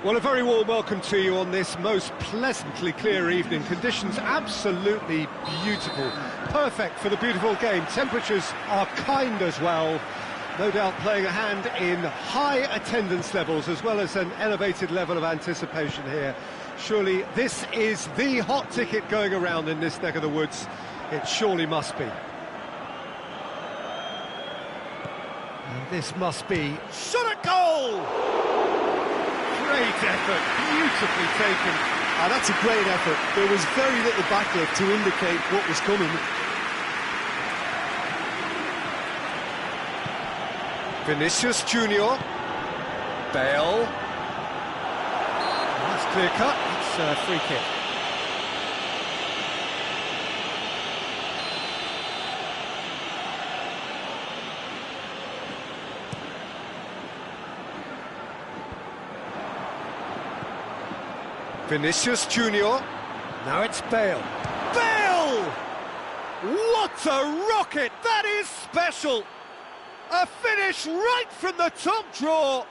Well, a very warm welcome to you on this most pleasantly clear evening. Conditions absolutely beautiful, perfect for the beautiful game. Temperatures are kind as well, no doubt playing a hand in high attendance levels as well as an elevated level of anticipation here. Surely this is the hot ticket going around in this neck of the woods. It surely must be. And this must be shot at goal! Great effort, beautifully taken. That's a great effort. There was very little backlift to indicate what was coming. Vinicius Junior. Bale. That's clear cut. It's a free kick. Vinicius Junior. Now it's Bale. Bale! What a rocket! That is special! A finish right from the top draw!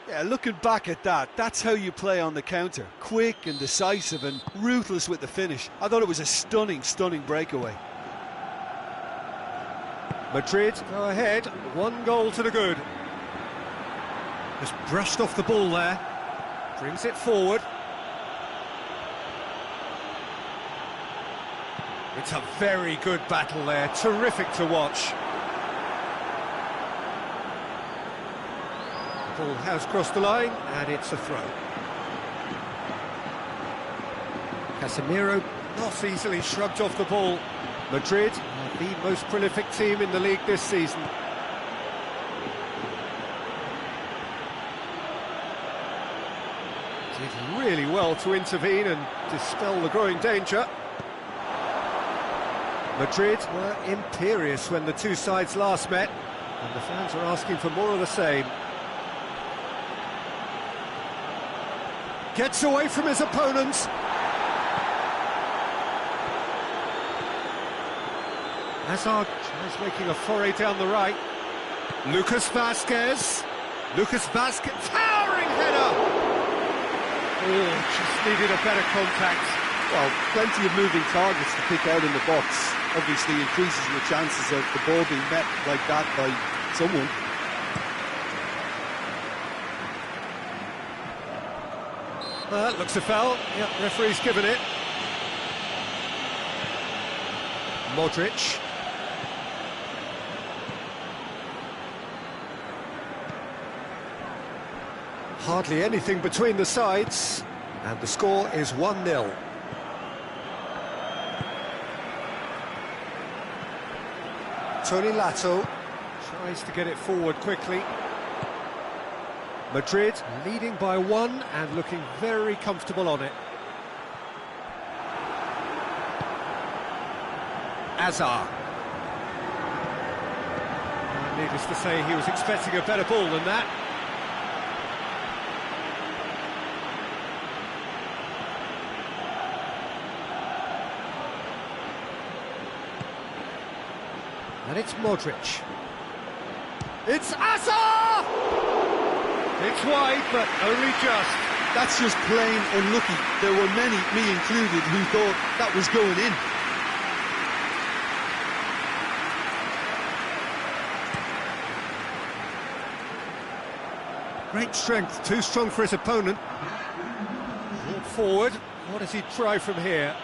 Yeah, looking back at that, that's how you play on the counter. Quick and decisive and ruthless with the finish. I thought it was a stunning, stunning breakaway. Madrid go ahead, 1 goal to the good. Just brushed off the ball there. Brings it forward. It's a very good battle there, terrific to watch. The ball has crossed the line, and it's a throw. Casemiro not easily shrugged off the ball. Madrid are the most prolific team in the league this season. Did really well to intervene and dispel the growing danger. Madrid were imperious when the two sides last met, and the fans are asking for more of the same. Gets away from his opponents. Hazard is making a foray down the right. Lucas Vazquez. Towering header! Oh, just needed a better contact. Well, plenty of moving targets to pick out in the box. Obviously increases the chances of the ball being met like that by someone. That looks a foul. Yep, referee's given it. Modric. Hardly anything between the sides, and the score is 1-0. Tony Lato tries to get it forward quickly. Madrid leading by 1 and looking very comfortable on it. Hazard. Needless to say, he was expecting a better ball than that. And it's Modric. It's Hazard! It's wide, but only just. That's just plain unlucky. There were many, me included, who thought that was going in. Great strength, too strong for his opponent. Brought forward. What does he try from here?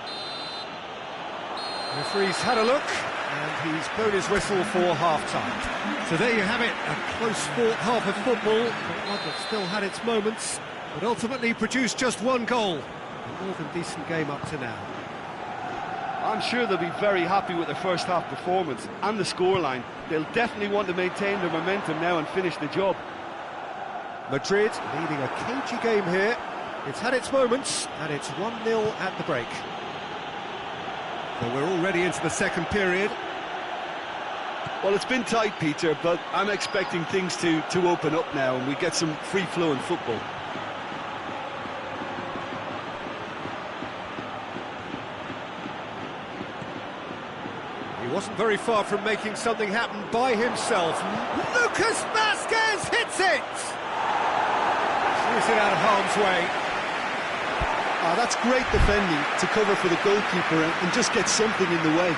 The referee's had a look, and he's blown his whistle for half-time. So there you have it, a close-fought half of football, but one that still had its moments, but ultimately produced just 1 goal. A more than decent game up to now. I'm sure they'll be very happy with their first half performance and the scoreline. They'll definitely want to maintain their momentum now and finish the job. Madrid leading a cagey game here. It's had its moments, and it's 1-0 at the break. So we're already into the second period. Well, it's been tight, Peter, but I'm expecting things to open up now and we get some free-flowing football. He wasn't very far from making something happen by himself. Lucas Vazquez hits it! Clears it out of harm's way. That's great defending to cover for the goalkeeper and just get something in the way.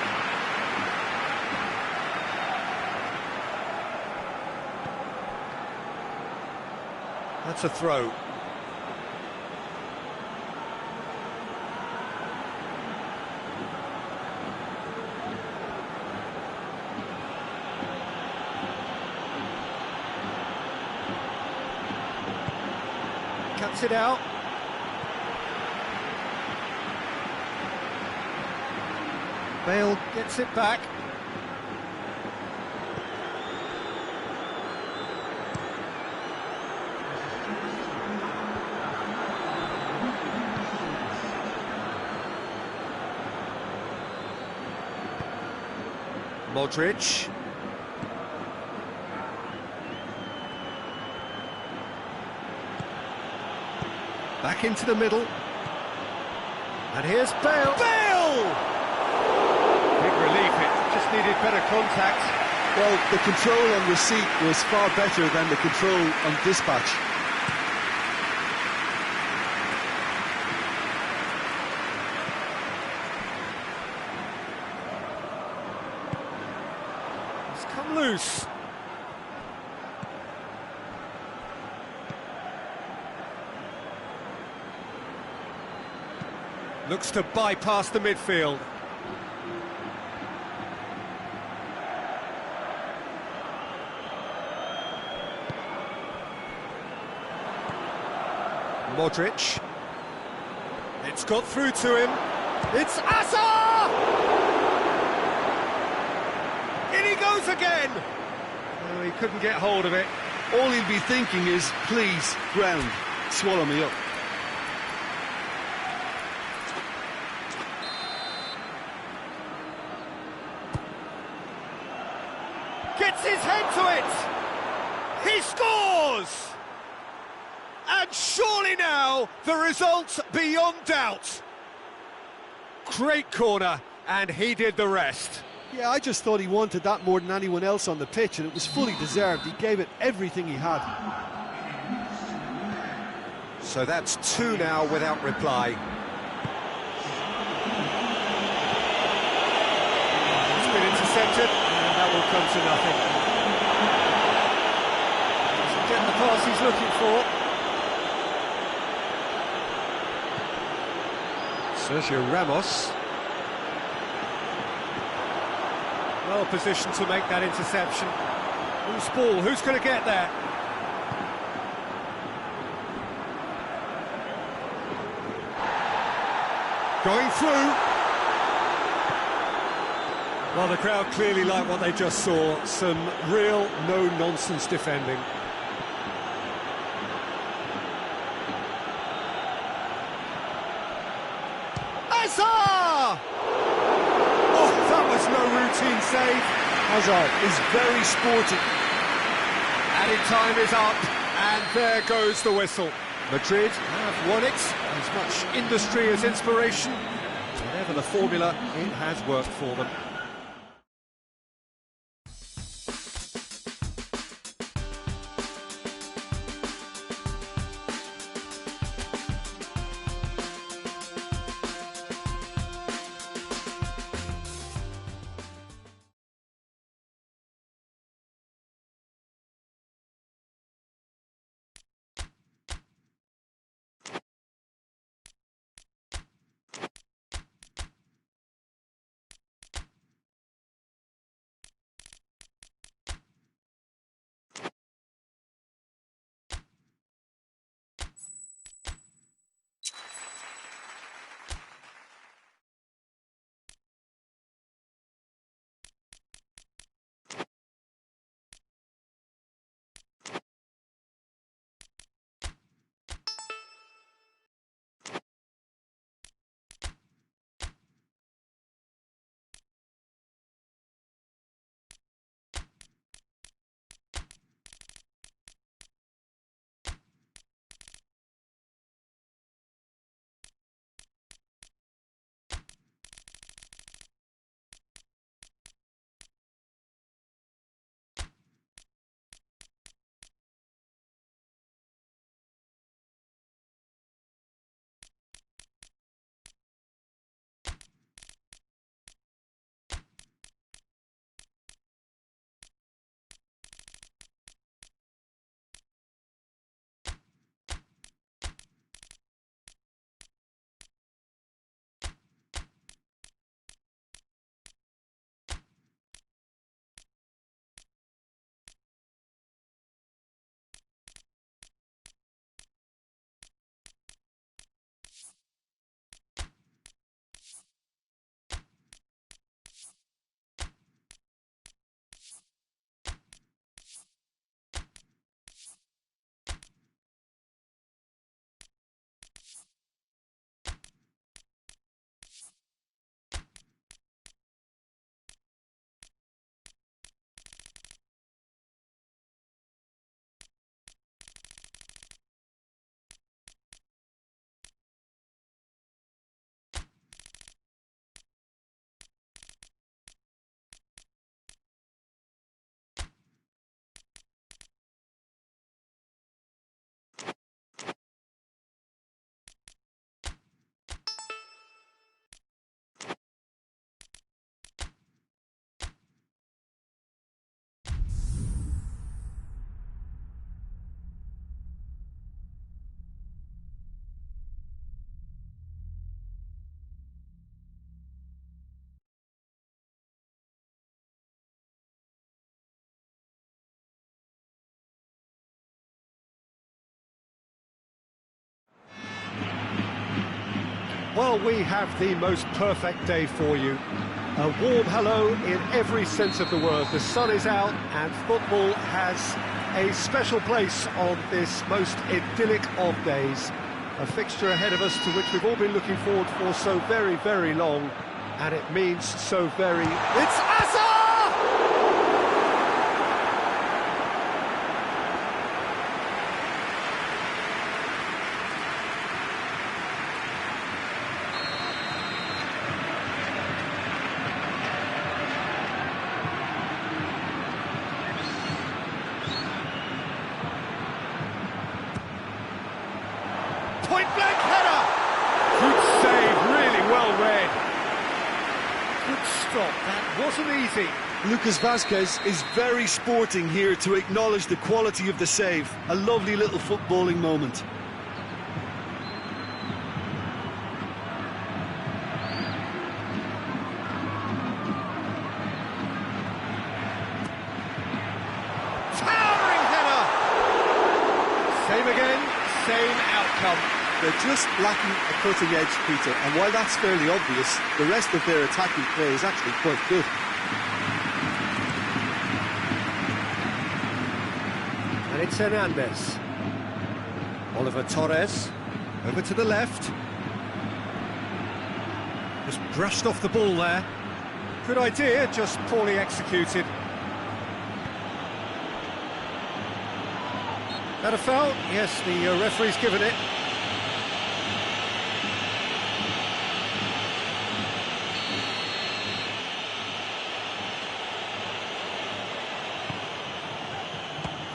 That's a throw. Cuts it out. Bale gets it back. Modric. Back into the middle. And here's Bale. Bale! Big relief, it just needed better contact. Well, the control on receipt was far better than the control on dispatch. It's come loose. Looks to bypass the midfield. Modric. It's got through to him. It's Asa! In he goes again! Oh, he couldn't get hold of it. All he'll be thinking is, please, ground, swallow me up. Gets his head to it! He scores! And surely now, the result's beyond doubt. Great corner, and he did the rest. Yeah, I just thought he wanted that more than anyone else on the pitch, and it was fully deserved. He gave it everything he had. So that's two now without reply. It's been intercepted, and that will come to nothing. Doesn't get the pass he's looking for. Sergio Ramos. Well positioned to make that interception. Who's ball? Who's going to get there? Going through. Well, the crowd clearly like what they just saw. Some real no-nonsense defending. Hazard! Oh, that was no routine save. Hazard is very sporty. Added time is up, and there goes the whistle. Madrid have won it. As much industry as inspiration. Whatever the formula, it has worked for them. Well, we have the most perfect day for you. A warm hello in every sense of the word. The sun is out and football has a special place on this most idyllic of days. A fixture ahead of us to which we've all been looking forward for so very, very long. And it means so very... It's Asa! Point-blank header! Good save, really well read. Good stop, that wasn't easy. Lucas Vazquez is very sporting here to acknowledge the quality of the save. A lovely little footballing moment. Towering header! Same again, same outcome. They're just lacking a cutting edge, Peter, and while that's fairly obvious, the rest of their attacking play is actually quite good. And it's Hernandez. Oliver Torres, over to the left. Just brushed off the ball there. Good idea, just poorly executed. That a foul? Yes, the referee's given it.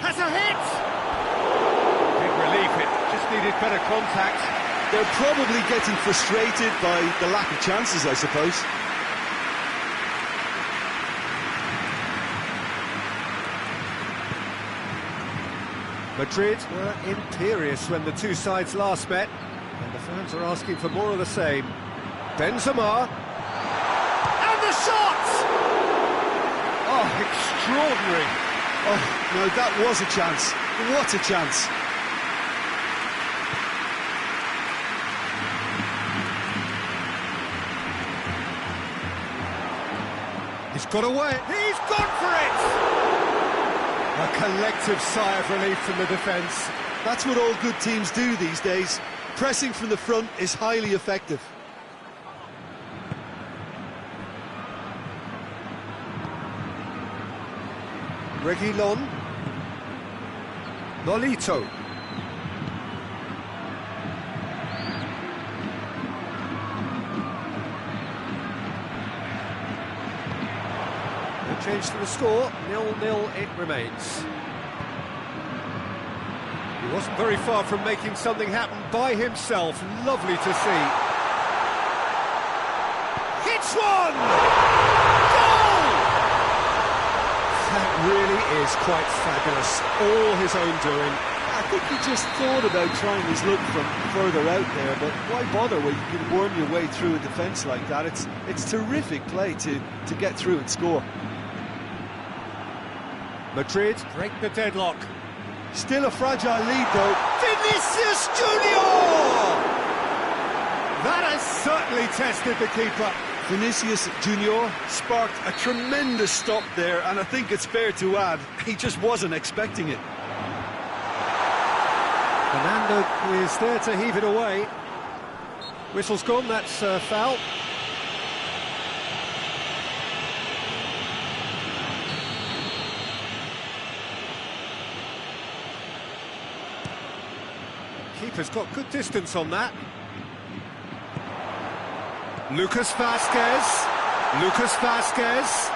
Has a hit! Big relief, it just needed better contact. They're probably getting frustrated by the lack of chances, I suppose. Madrid were imperious when the two sides last met, and the fans are asking for more of the same. Benzema, and the shot! Oh, extraordinary! Oh, no, that was a chance. What a chance. He's got away. He's gone for it! A collective sigh of relief from the defence. That's what all good teams do these days. Pressing from the front is highly effective. Reguilon. Nolito. No change to the score, 0-0 it remains. He wasn't very far from making something happen by himself. Lovely to see. Hits one! Goal! That really is quite fabulous. All his own doing. I think he just thought about trying his luck from further out there, but why bother when you can worm your way through a defence like that? It's terrific play to get through and score. Madrid break the deadlock. Still a fragile lead though. Vinicius Junior! That has certainly tested the keeper. Vinicius Junior sparked a tremendous stop there, and I think it's fair to add, he just wasn't expecting it. Fernando is there to heave it away. Whistle's gone, that's a foul. Keeper's got good distance on that. Lucas Vazquez. Lucas Vazquez.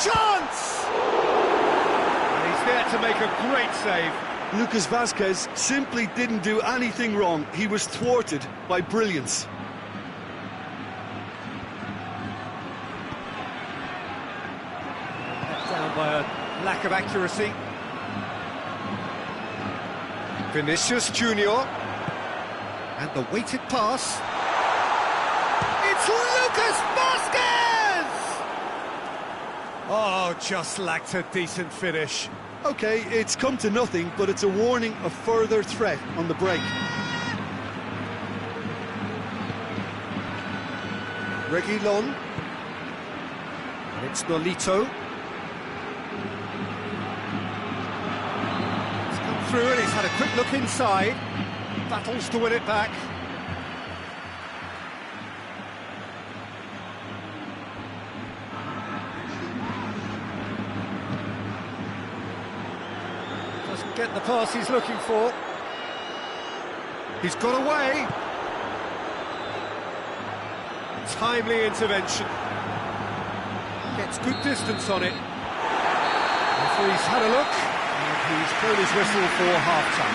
Chance! And he's there to make a great save. Lucas Vazquez simply didn't do anything wrong. He was thwarted by brilliance. Down by a lack of accuracy. Vinicius Junior. And the weighted pass. It's Lucas Vazquez! Oh, just lacked a decent finish. OK, it's come to nothing, but it's a warning of further threat on the break. Reguilon. And it's Nolito. He's come through and he's had a quick look inside. Battles to win it back. Doesn't get the pass he's looking for. He's got away. Timely intervention. Gets good distance on it. Referee's had a look, and he's blown his whistle for half-time.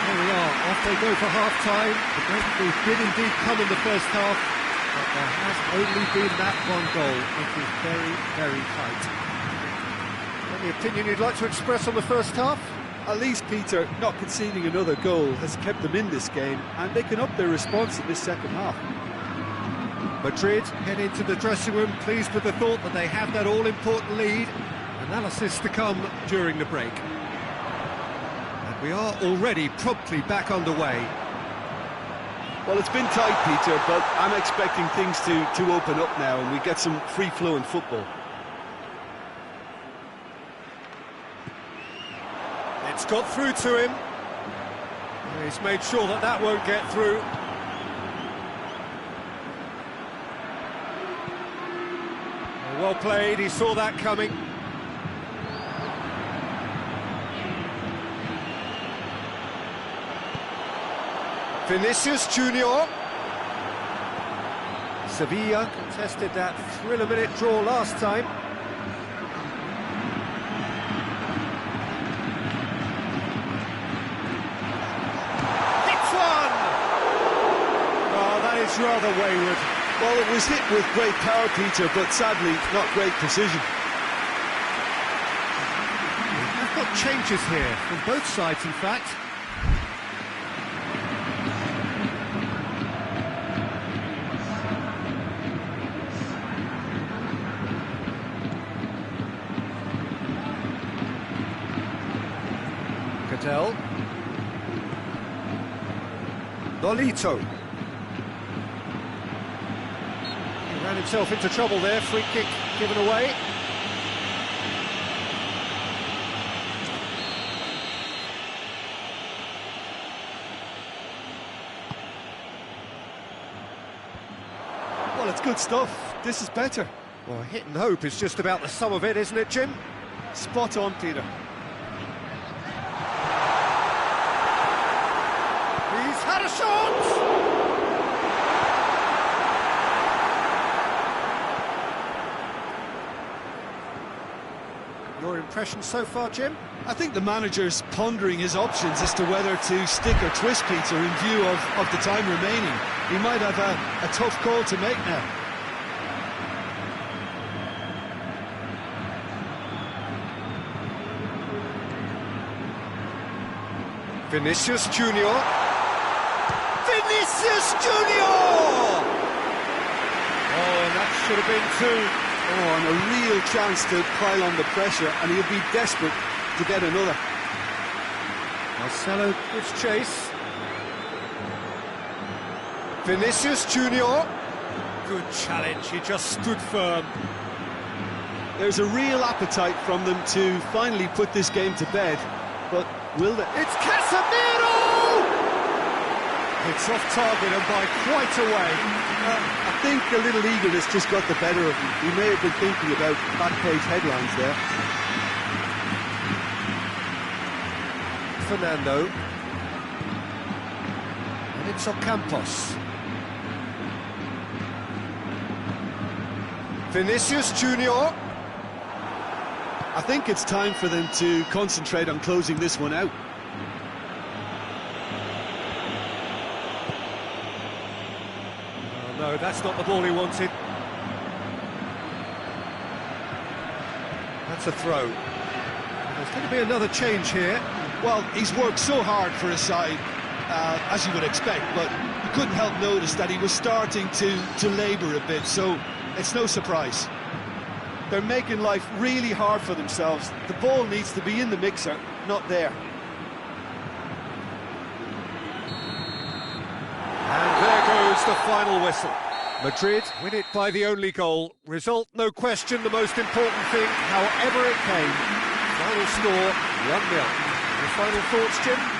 Here we are, off they go for half-time. The breakthrough did indeed come in the first half, but there has only been that one goal. It is very, very tight. Any opinion you'd like to express on the first half? At least, Peter, not conceding another goal has kept them in this game, and they can up their response in this second half. Madrid head into the dressing room, pleased with the thought that they have that all-important lead. Analysis to come during the break. And we are already promptly back underway. Well, it's been tight, Peter, but I'm expecting things to open up now and we get some free-flowing football. It's got through to him. He's made sure that that won't get through. Well played, he saw that coming. Vinicius Junior. Sevilla contested that thriller-minute draw last time. Hits one! Oh, that is rather wayward. Well, it was hit with great power, Peter, but sadly, not great precision. They've got changes here, from both sides, in fact. Cadell. Nolito. Ran himself into trouble there, free kick given away. Well, it's good stuff. This is better. Well, hit and hope is just about the sum of it, isn't it, Jim? Spot on, Peter. He's had a shot! Your impression so far, Jim? I think the manager's pondering his options as to whether to stick or twist, Peter, in view of the time remaining. He might have a tough call to make now. Vinicius Junior. Vinicius Junior! Oh, and that should have been two. Oh, and a real chance to pile on the pressure, and he'll be desperate to get another. Marcelo gives chase. Vinicius Junior. Good challenge, he just stood firm. There's a real appetite from them to finally put this game to bed, but will they? It's Casemiro! It's off target and by quite a way. I think a little eagerness just got the better of him. He may have been thinking about back-page headlines there. Fernando. And it's Ocampos. Vinicius Junior. I think it's time for them to concentrate on closing this one out. No, that's not the ball he wanted. That's a throw. There's going to be another change here. Well, he's worked so hard for his side, as you would expect, but you couldn't help notice that he was starting to labour a bit, so it's no surprise. They're making life really hard for themselves. The ball needs to be in the mixer, not there. And there goes the final whistle. Madrid win it by the only goal. Result, no question, the most important thing, however it came. Final score, 1-0. Your final thoughts, Jim?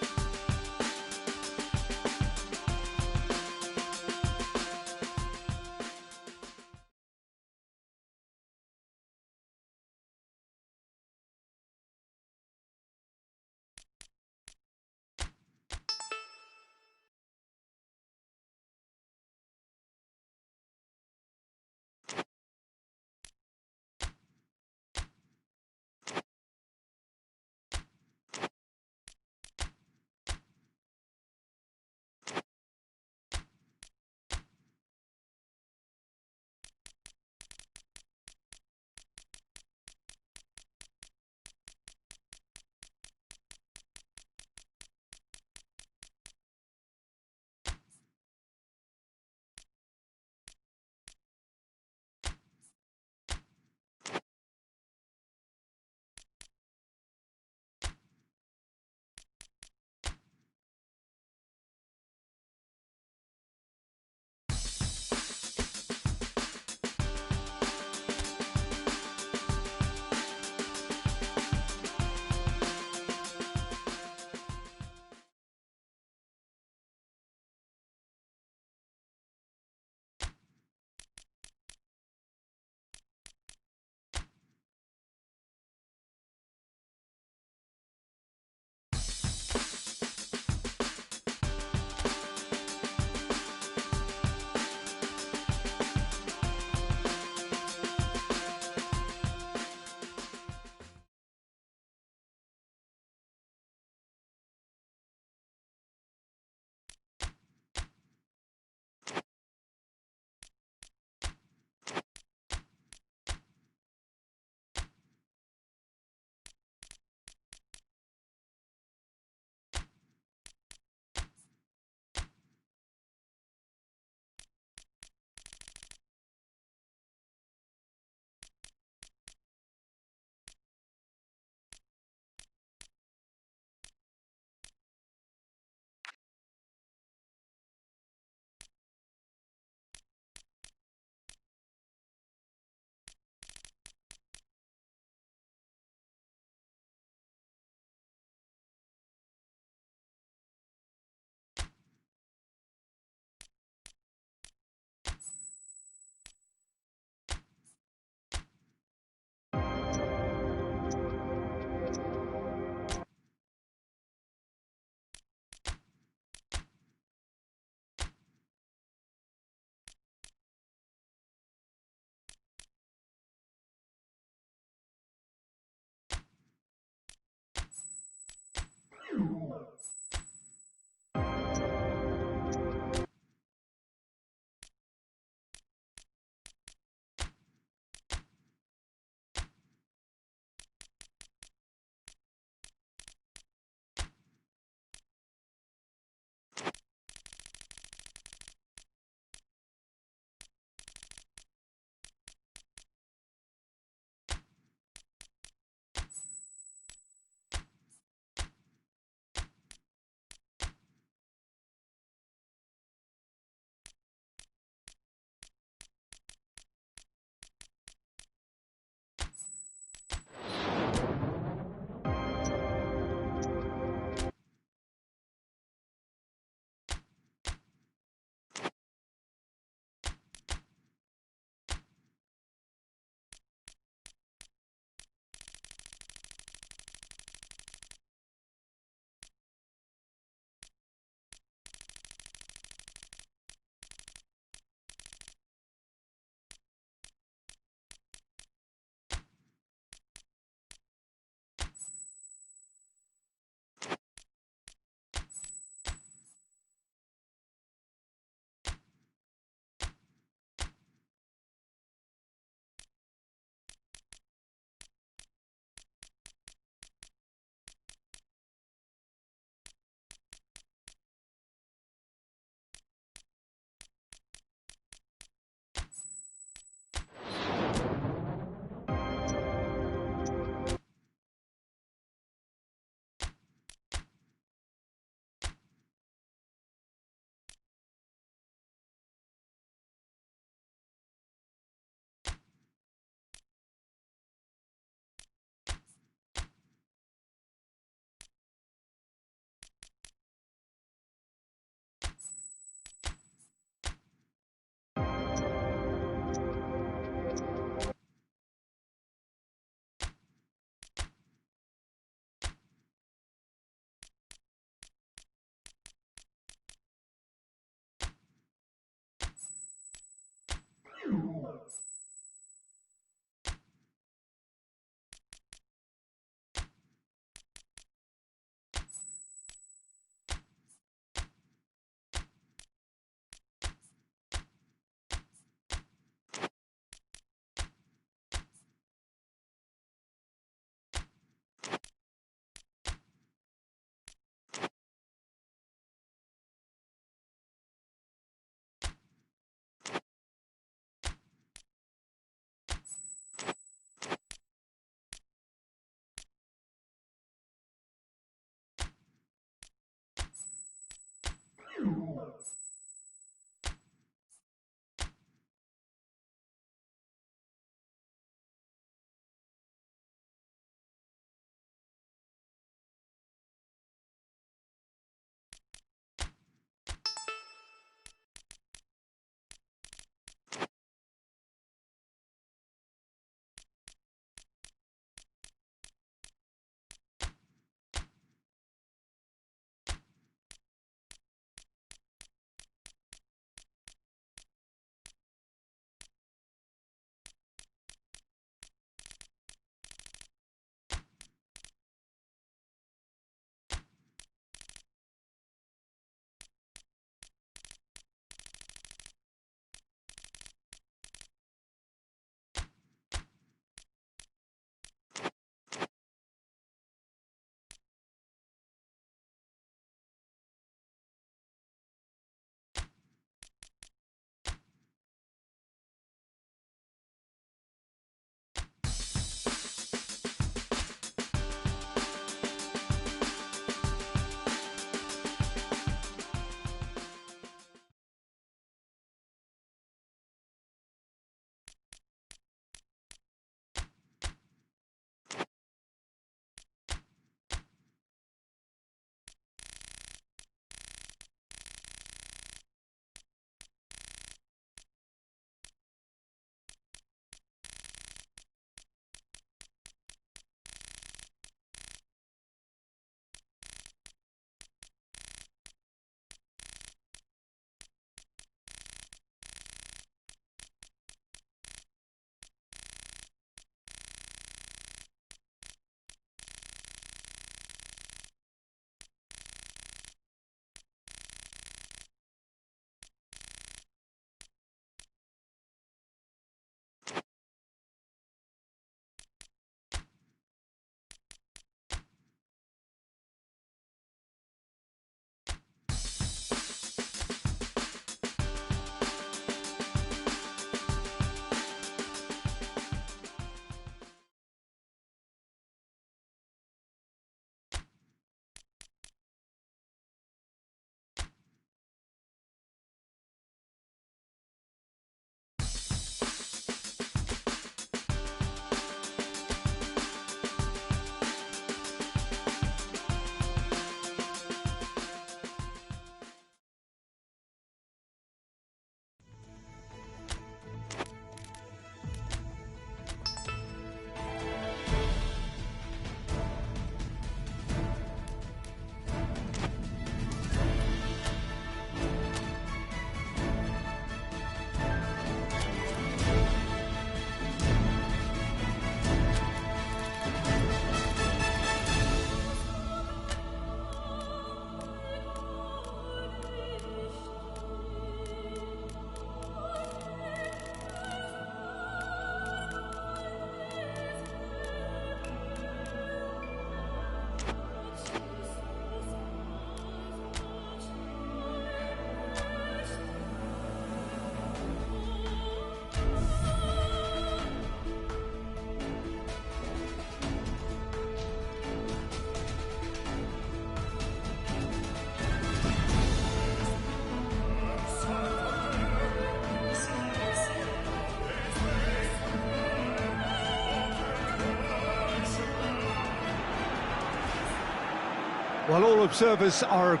Well, all observers are at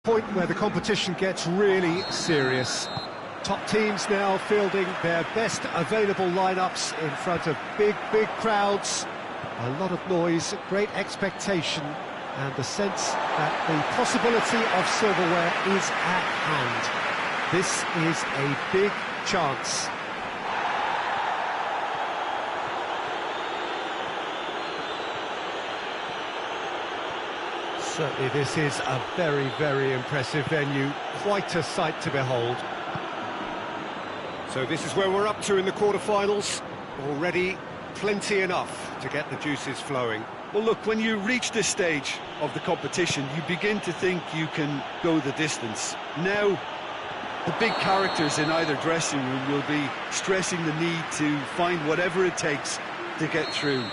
a point where the competition gets really serious. Top teams now fielding their best available lineups in front of big crowds. A lot of noise, great expectation, and the sense that the possibility of silverware is at hand. This is a big chance. Certainly this is a very impressive venue, quite a sight to behold. So this is where we're up to in the quarterfinals. Already plenty enough to get the juices flowing. Well, look, when you reach this stage of the competition, you begin to think you can go the distance. Now, the big characters in either dressing room will be stressing the need to find whatever it takes to get through.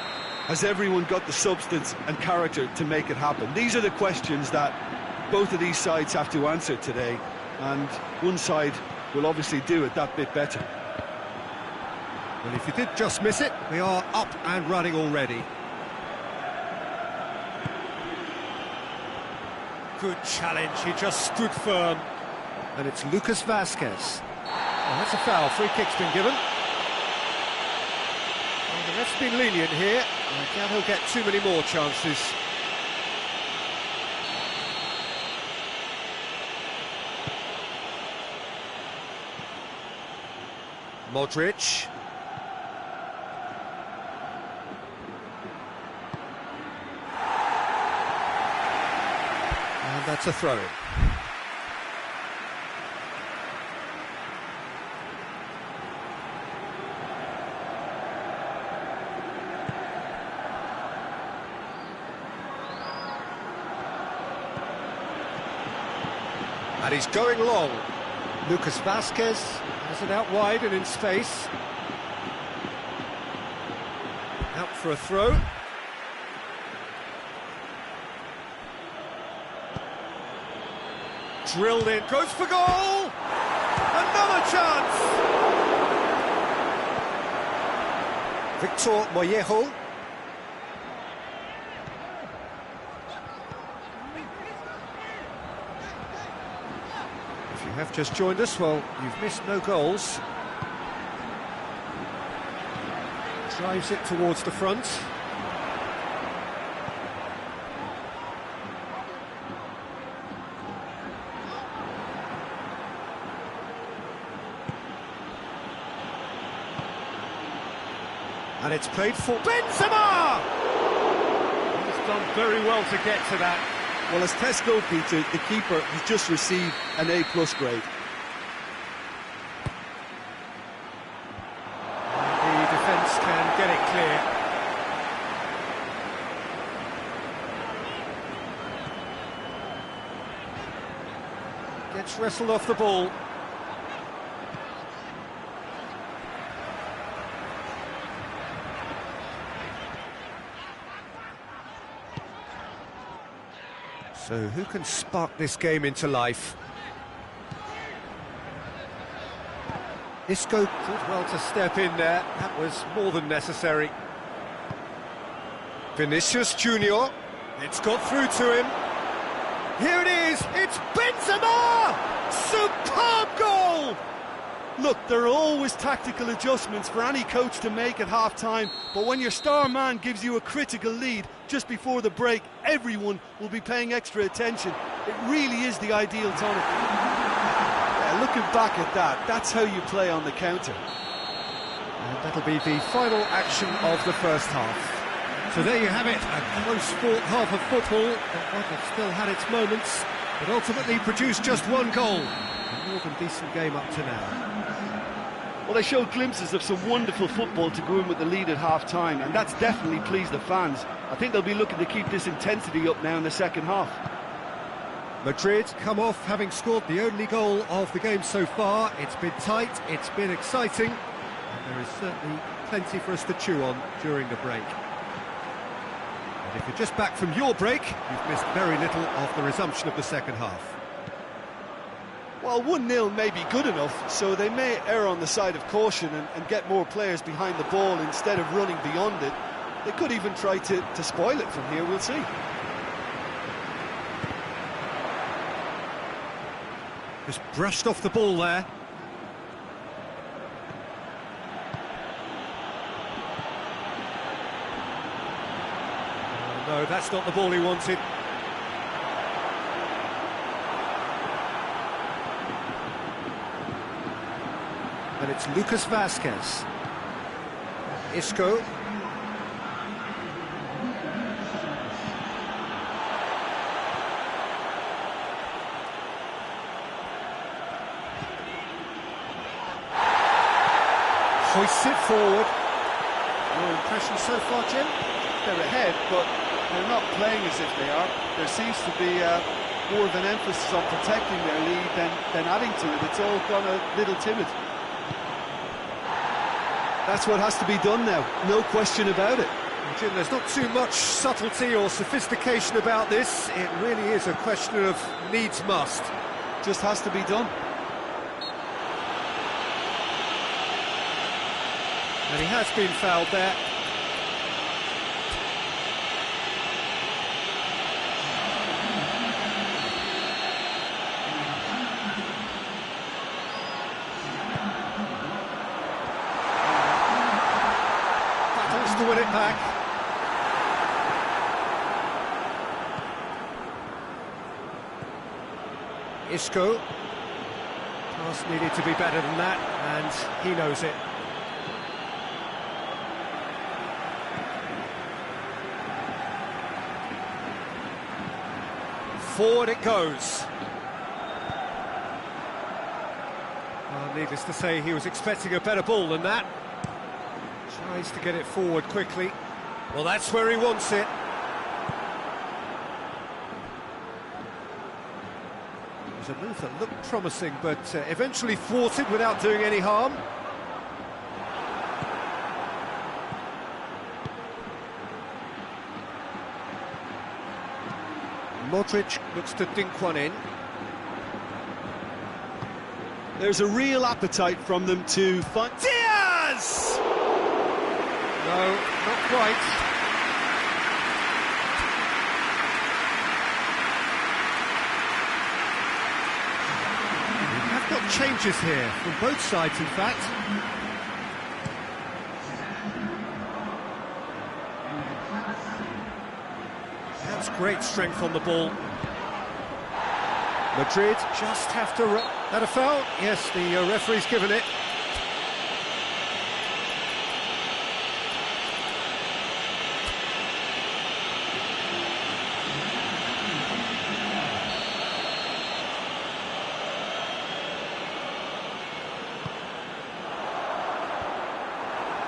Has everyone got the substance and character to make it happen? These are the questions that both of these sides have to answer today, and one side will obviously do it that bit better. Well, if you did just miss it, we are up and running already. Good challenge, he just stood firm. And it's Lucas Vasquez. Oh, that's a foul, free kick's been given. Well, the ref's been lenient here. I doubt he'll get too many more chances. Modric. And that's a throw-in. And he's going long. Lucas Vasquez has it out wide and in space. Out for a throw. Drilled in, goes for goal! Another chance! Victor Mollejo. If you have just joined us, well, you've missed no goals. Drives it towards the front. And it's played for Benzema! He's done very well to get to that. Well, as test goalkeeper, the keeper has just received an A+ grade. The defence can get it clear. Gets wrestled off the ball. So who can spark this game into life? Isco did well to step in there. That was more than necessary. Vinicius Junior. It's got through to him. Here it is. It's Benzema! Superb goal! Look, there are always tactical adjustments for any coach to make at half-time, but when your star man gives you a critical lead just before the break, everyone will be paying extra attention. It really is the ideal tonic. Yeah, looking back at that, that's how you play on the counter. And that'll be the final action of the first half. So there you have it, a close-fought half of football that has still had its moments, but ultimately produced just one goal. A more than decent game up to now. Well, they showed glimpses of some wonderful football to go in with the lead at half-time, and that's definitely pleased the fans. I think they'll be looking to keep this intensity up now in the second half. Madrid come off having scored the only goal of the game so far. It's been tight, it's been exciting, and there is certainly plenty for us to chew on during the break. And if you're just back from your break, you've missed very little of the resumption of the second half. Well, 1-0 may be good enough, so they may err on the side of caution and get more players behind the ball instead of running beyond it. They could even try to spoil it from here, we'll see. Just brushed off the ball there. No, that's not the ball he wanted. And it's Lucas Vasquez. Isco. Hoists it forward. Your impression so far, Jim? They're ahead, but they're not playing as if they are. There seems to be more of an emphasis on protecting their lead than adding to it. It's all gone a little timid. That's what has to be done now, no question about it. Jim, there's not too much subtlety or sophistication about this. It really is a question of needs must. Just has to be done. And he has been fouled there. Battles to win it back. Isco. Pass needed to be better than that, and he knows it. Forward it goes. Well, needless to say, he was expecting a better ball than that. Tries to get it forward quickly. Well, that's where he wants it. It was a move that looked promising, but eventually thwarted without doing any harm. Modric looks to dink one in. There's a real appetite from them to find... Diaz! No, not quite. We have got changes here, from both sides in fact. That's great strength on the ball. Madrid just have to... That a foul? Yes, the referee's given it.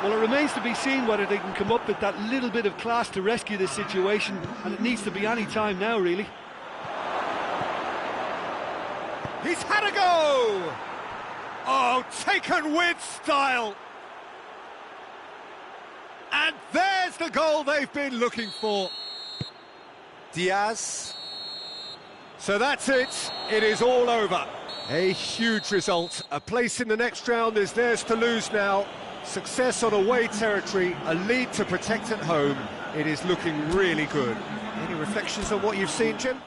Well, it remains to be seen whether they can come up with that little bit of class to rescue this situation, and it needs to be any time now, really. He's had a go! Oh, taken with style! And there's the goal they've been looking for. Diaz. So that's it. It is all over. A huge result. A place in the next round is theirs to lose now. Success on away territory, a lead to protect at home. It is looking really good. Any reflections on what you've seen, Jim?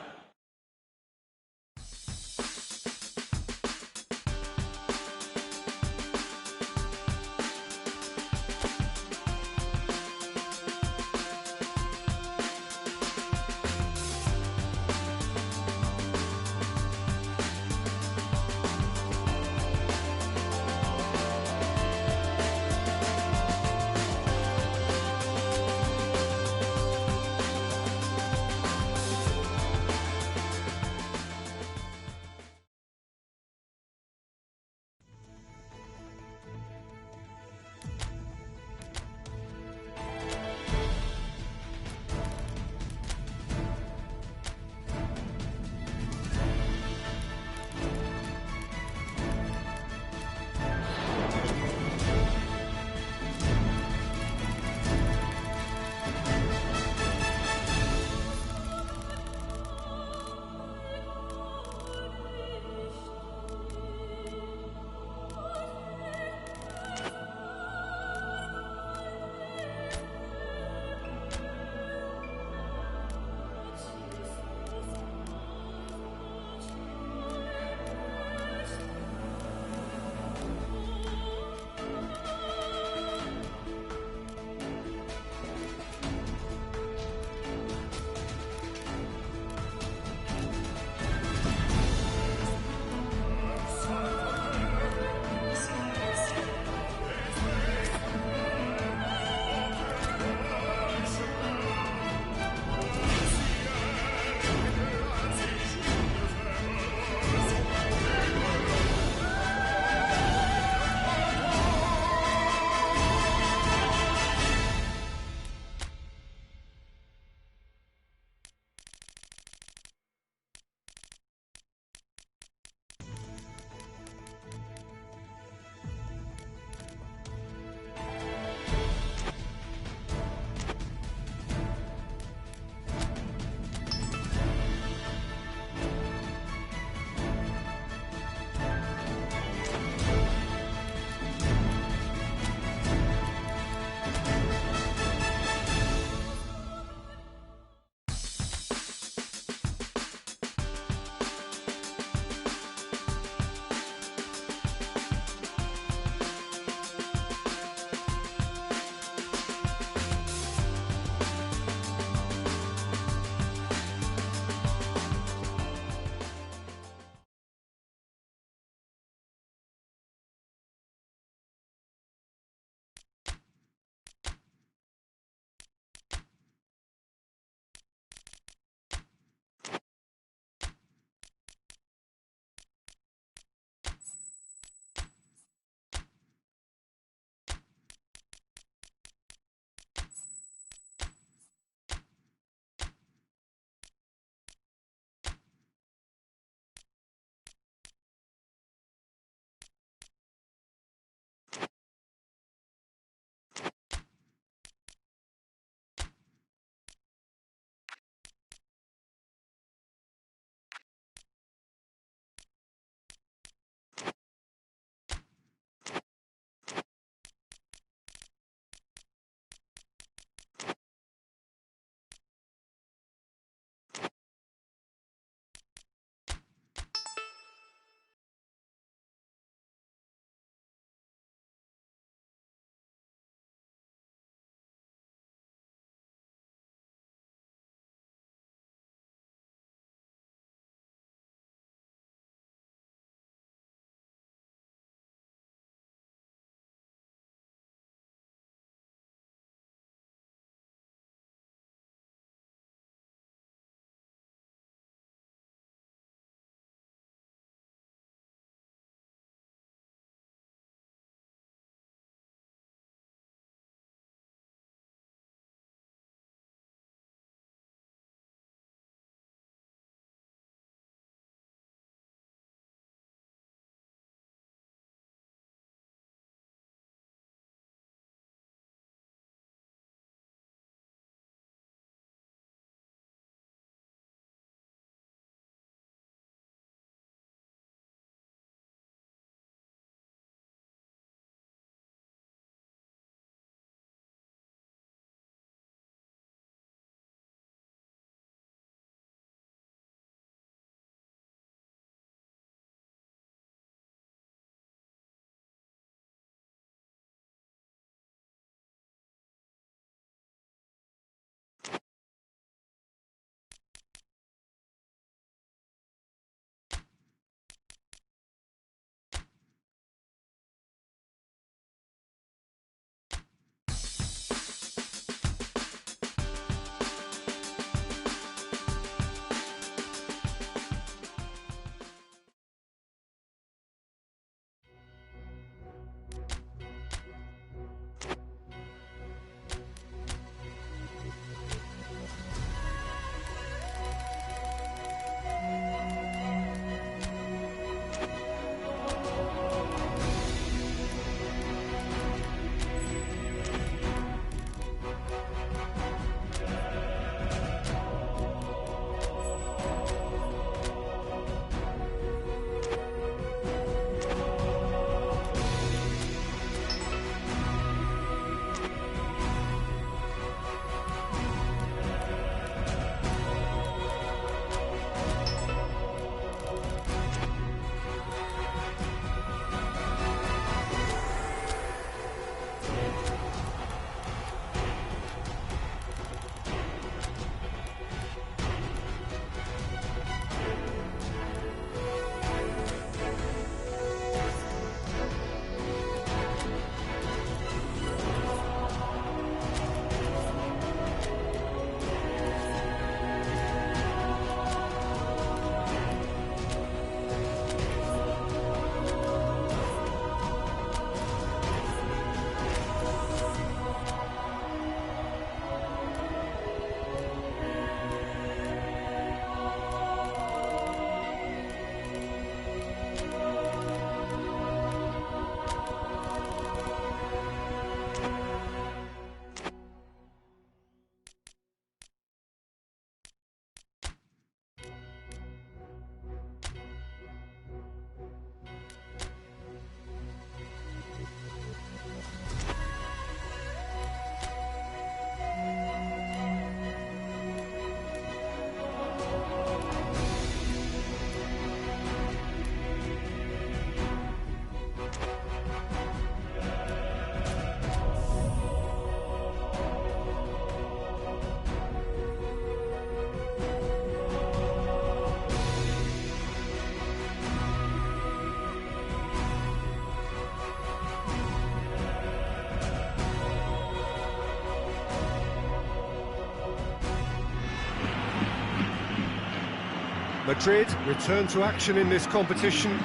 Madrid return to action in this competition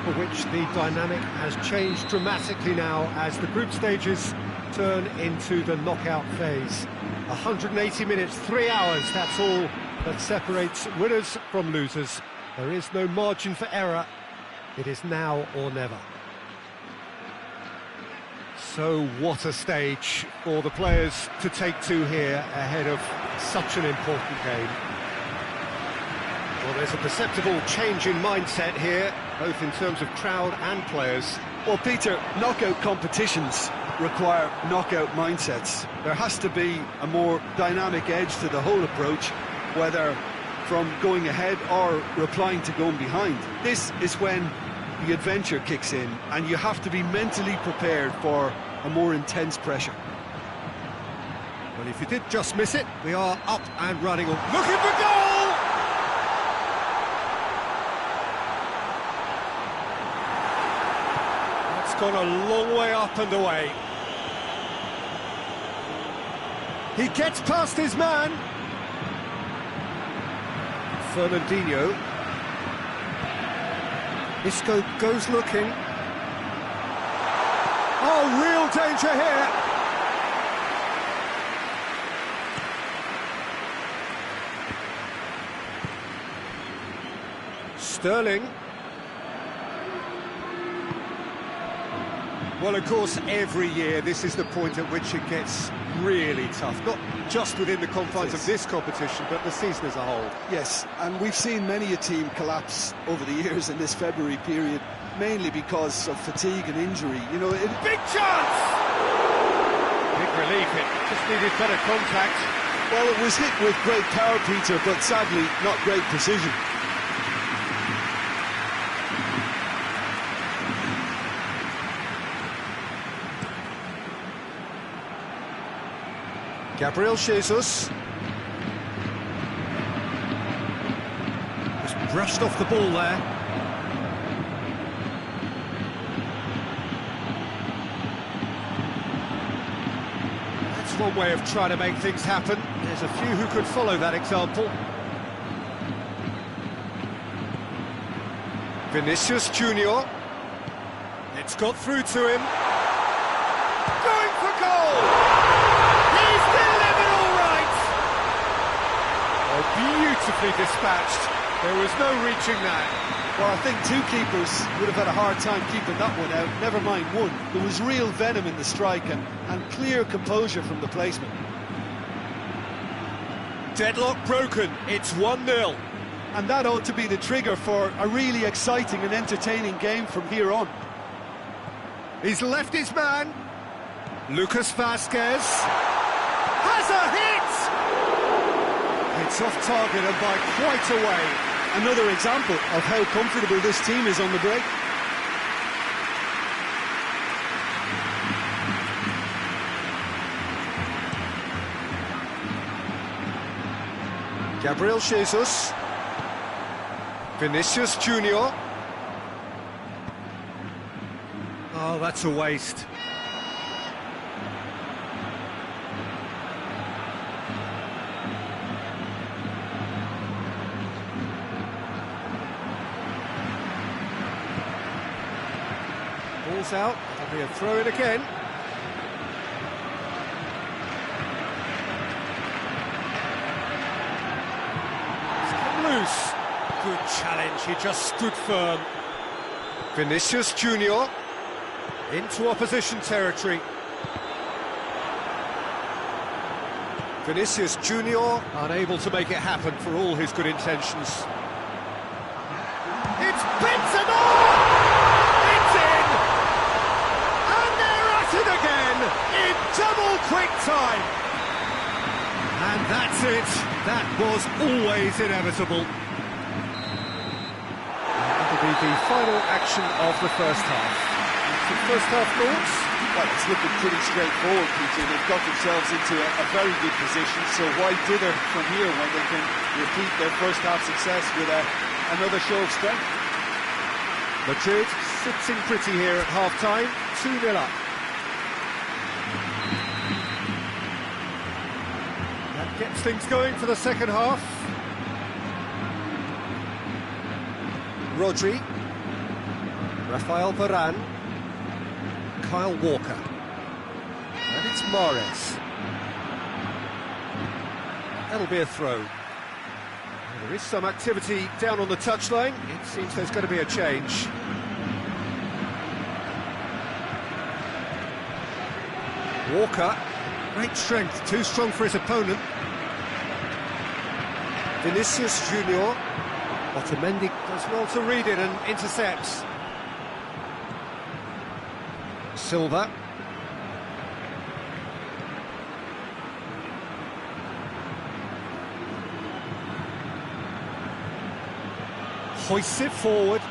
for which the dynamic has changed dramatically now as the group stages turn into the knockout phase. 180 minutes, 3 hours, that's all that separates winners from losers. There is no margin for error. It is now or never. So what a stage for the players to take to here ahead of such an important game. Well, there's a perceptible change in mindset here, both in terms of crowd and players. Well, Peter, knockout competitions require knockout mindsets. There has to be a more dynamic edge to the whole approach, whether from going ahead or replying to going behind. This is when the adventure kicks in, and you have to be mentally prepared for a more intense pressure. Well, if you did just miss it, we are up and running. Looking for goal! That's gone a long way up and away. He gets past his man. Fernandinho. Isco goes looking. Oh, real danger here. Sterling. Well, of course, every year this is the point at which it gets really tough, not just within the confines of this competition, but the season as a whole. Yes, and we've seen many a team collapse over the years in this February period, mainly because of fatigue and injury. You know, big chance! Big relief, it just needed better contact. Well, it was hit with great power, Peter, but sadly not great precision. Gabriel Jesus. Just brushed off the ball there. That's one way of trying to make things happen. There's a few who could follow that example. Vinicius Junior. It's got through to him. Going for goal! Beautifully dispatched. There was no reaching that. Well, I think two keepers would have had a hard time keeping that one out, never mind one. There was real venom in the strike and clear composure from the placement. Deadlock broken, it's 1-0. And that ought to be the trigger for a really exciting and entertaining game from here on. He's left his man. Lucas Vazquez has a hit! It's off target and by quite a way. Another example of how comfortable this team is on the break. Gabriel Jesus. Vinicius Junior. Oh, that's a waste. Ball's out, that'll be a throw in again. It's come loose. Good challenge, he just stood firm. Vinicius Junior into opposition territory. Vinicius Junior unable to make it happen for all his good intentions. It's Benzema! Again in double quick time, and that's it. That was always inevitable. That'll be the final action of the first half. Some first half thoughts? Well, it's looking pretty straightforward, Peter. They've got themselves into a very good position, so why dither from here when they can repeat their first half success with another show of strength? Madrid sitting pretty here at half-time, 2-0 up. Gets things going for the second half. Rodri, Rafael Varane, Kyle Walker, and it's Mahrez. That'll be a throw. Well, there is some activity down on the touchline. It seems there's going to be a change. Walker, great strength, too strong for his opponent. Vinicius Junior. Otamendi does well to read it and intercepts. Silva. Hoists it forward.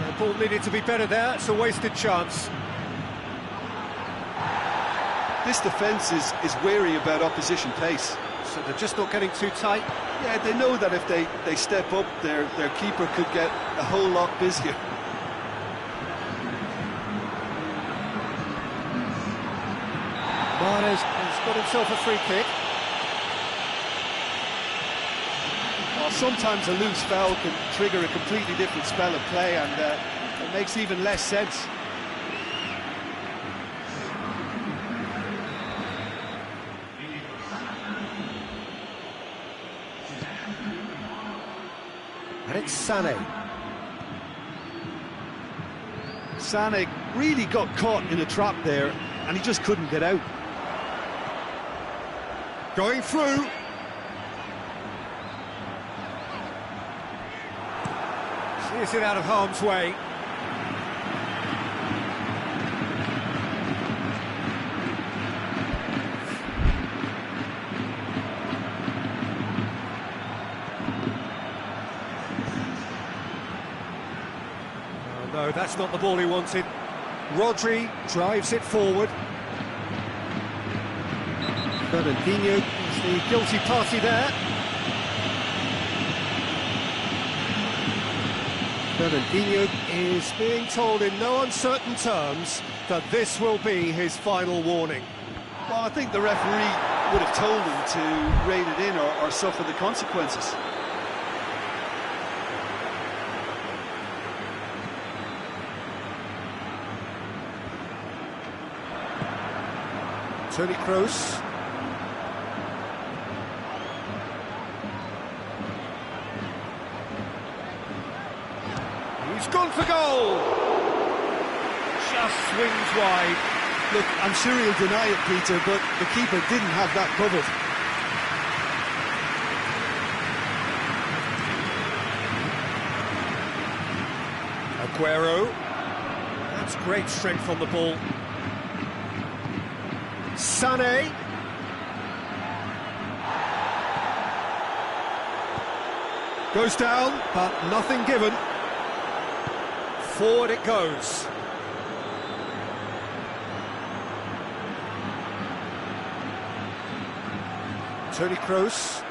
The ball needed to be better there, it's a wasted chance. This defence is wary about opposition pace. So they're just not getting too tight. Yeah, they know that if they step up, their keeper could get a whole lot busier. Mahrez has got himself a free kick. Well, sometimes a loose foul can trigger a completely different spell of play, and it makes even less sense. And it's Sané. Sané really got caught in a trap there, and he just couldn't get out. Going through. Clears it out of harm's way. No, that's not the ball he wanted. Rodri drives it forward. Fernandinho is the guilty party there. Fernandinho is being told in no uncertain terms that this will be his final warning. Well, I think the referee would have told him to rein it in or suffer the consequences. Toni Kroos. He's gone for goal! Just swings wide. Look, I'm sure he'll deny it, Peter, but the keeper didn't have that covered. Aguero. That's great strength on the ball. Sané. Goes down, but nothing given. Forward it goes. Toni Kroos.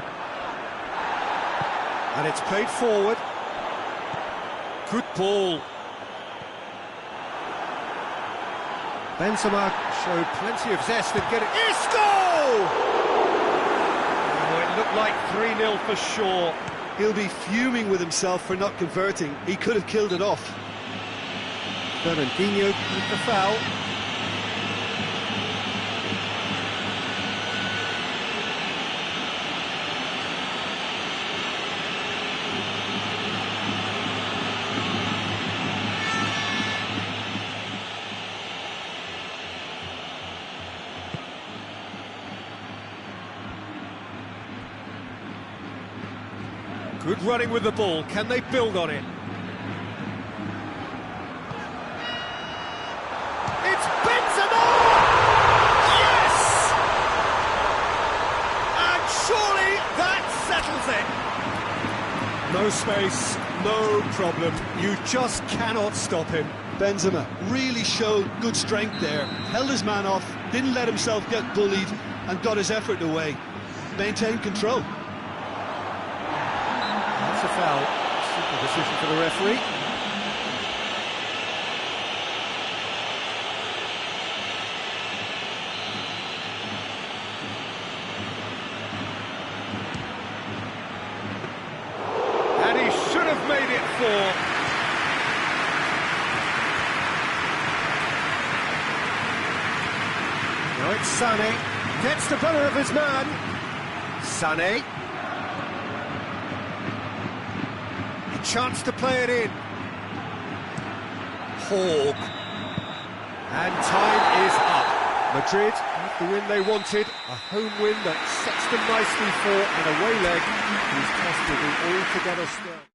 And it's played forward. Good ball. Benzema showed plenty of zest in getting... Isco! Oh, it looked like 3-0 for sure. He'll be fuming with himself for not converting. He could have killed it off. Fernandinho with the foul. Good running with the ball. Can they build on it? It's Benzema! Yes! And surely that settles it. No space, no problem. You just cannot stop him. Benzema really showed good strength there. Held his man off, didn't let himself get bullied, and got his effort away. Maintained control. That's a foul. Simple decision for the referee. And he should have made it 4. it's Sané. Gets the better of his man. Sané. A chance to play it in. Hawk. And time is up. Madrid have the win they wanted, a home win that sets them nicely for an away leg whose test will be altogether stern.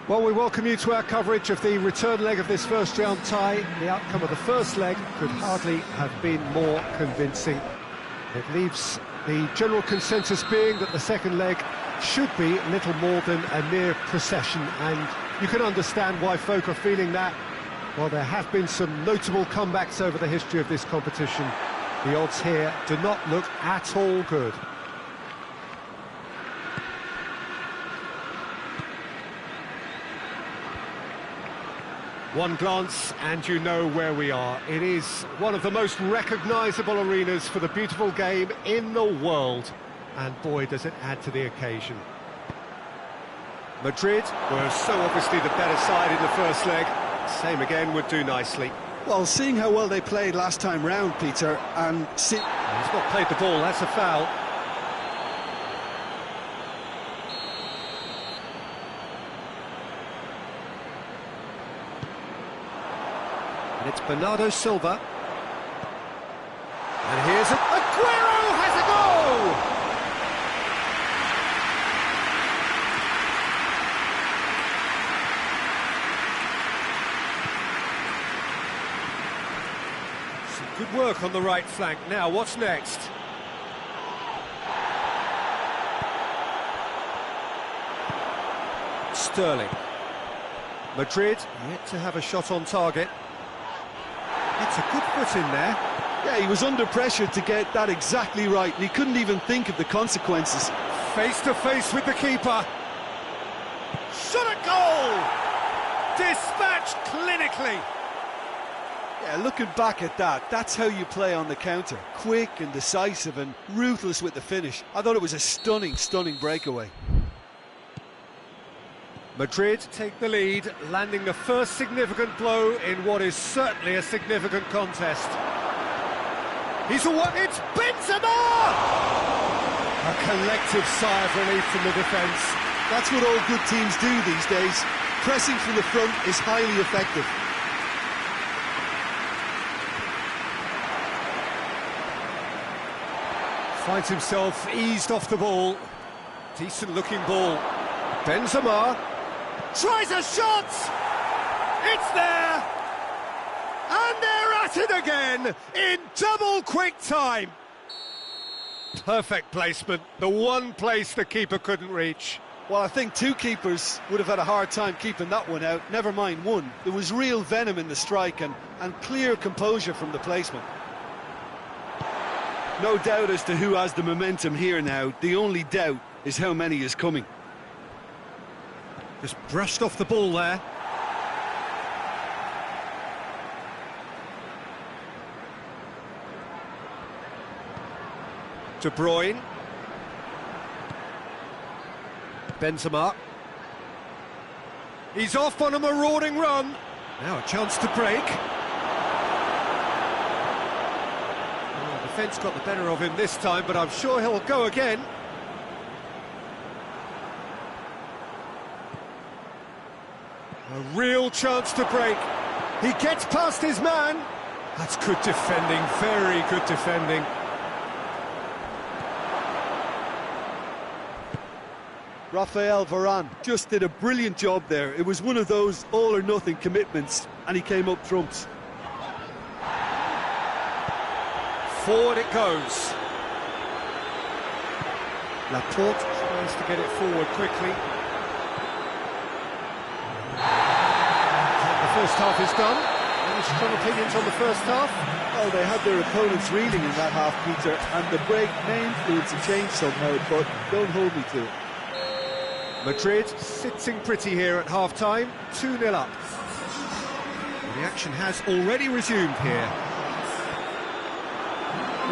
Well, we welcome you to our coverage of the return leg of this first round tie. The outcome of the first leg could hardly have been more convincing. It leaves the general consensus being that the second leg should be little more than a mere procession, and you can understand why folk are feeling that. While there have been some notable comebacks over the history of this competition, the odds here do not look at all good. One glance and you know where we are. It is one of the most recognisable arenas for the beautiful game in the world. And boy, does it add to the occasion. Madrid were so obviously the better side in the first leg. Same again would do nicely. Well, seeing how well they played last time round, Peter, and he's not played the ball, that's a foul. And it's Bernardo Silva. And here's Aguero has a goal! Some good work on the right flank. Now, what's next? Sterling. Madrid yet to have a shot on target. It's a good foot in there. yeah, he was under pressure to get that exactly right, and he couldn't even think of the consequences. Face to face with the keeper. Shot at goal! Dispatched clinically. Yeah, looking back at that, that's how you play on the counter. Quick and decisive and ruthless with the finish. I thought it was a stunning, stunning breakaway. Madrid take the lead, landing the first significant blow in what is certainly a significant contest. It's Benzema! A collective sigh of relief from the defence. That's what all good teams do these days. Pressing from the front is highly effective. Finds himself eased off the ball. Decent looking ball. Benzema tries a shot! It's there! And they're at it again in double quick time. Perfect placement, the one place the keeper couldn't reach. Well, I think two keepers would have had a hard time keeping that one out, never mind one. There was real venom in the strike and clear composure from the placement. No doubt as to who has the momentum here now. The only doubt is how many is coming. Just brushed off the ball there. De Bruyne. Benzema. He's off on a marauding run. Now a chance to break. Well, the defence got the better of him this time, but I'm sure he'll go again. A real chance to break. He gets past his man. That's good defending, very good defending. Rafael Varane just did a brilliant job there. It was one of those all-or-nothing commitments, and he came up trumps. Forward it goes. Laporte tries to get it forward quickly. The first half is done. Any strong opinions on the first half? Well, they had their opponents reeling in that half, Peter, and the break may influence a change somehow, but don't hold me to it. Madrid sitting pretty here at half-time, 2-0 up. The action has already resumed here.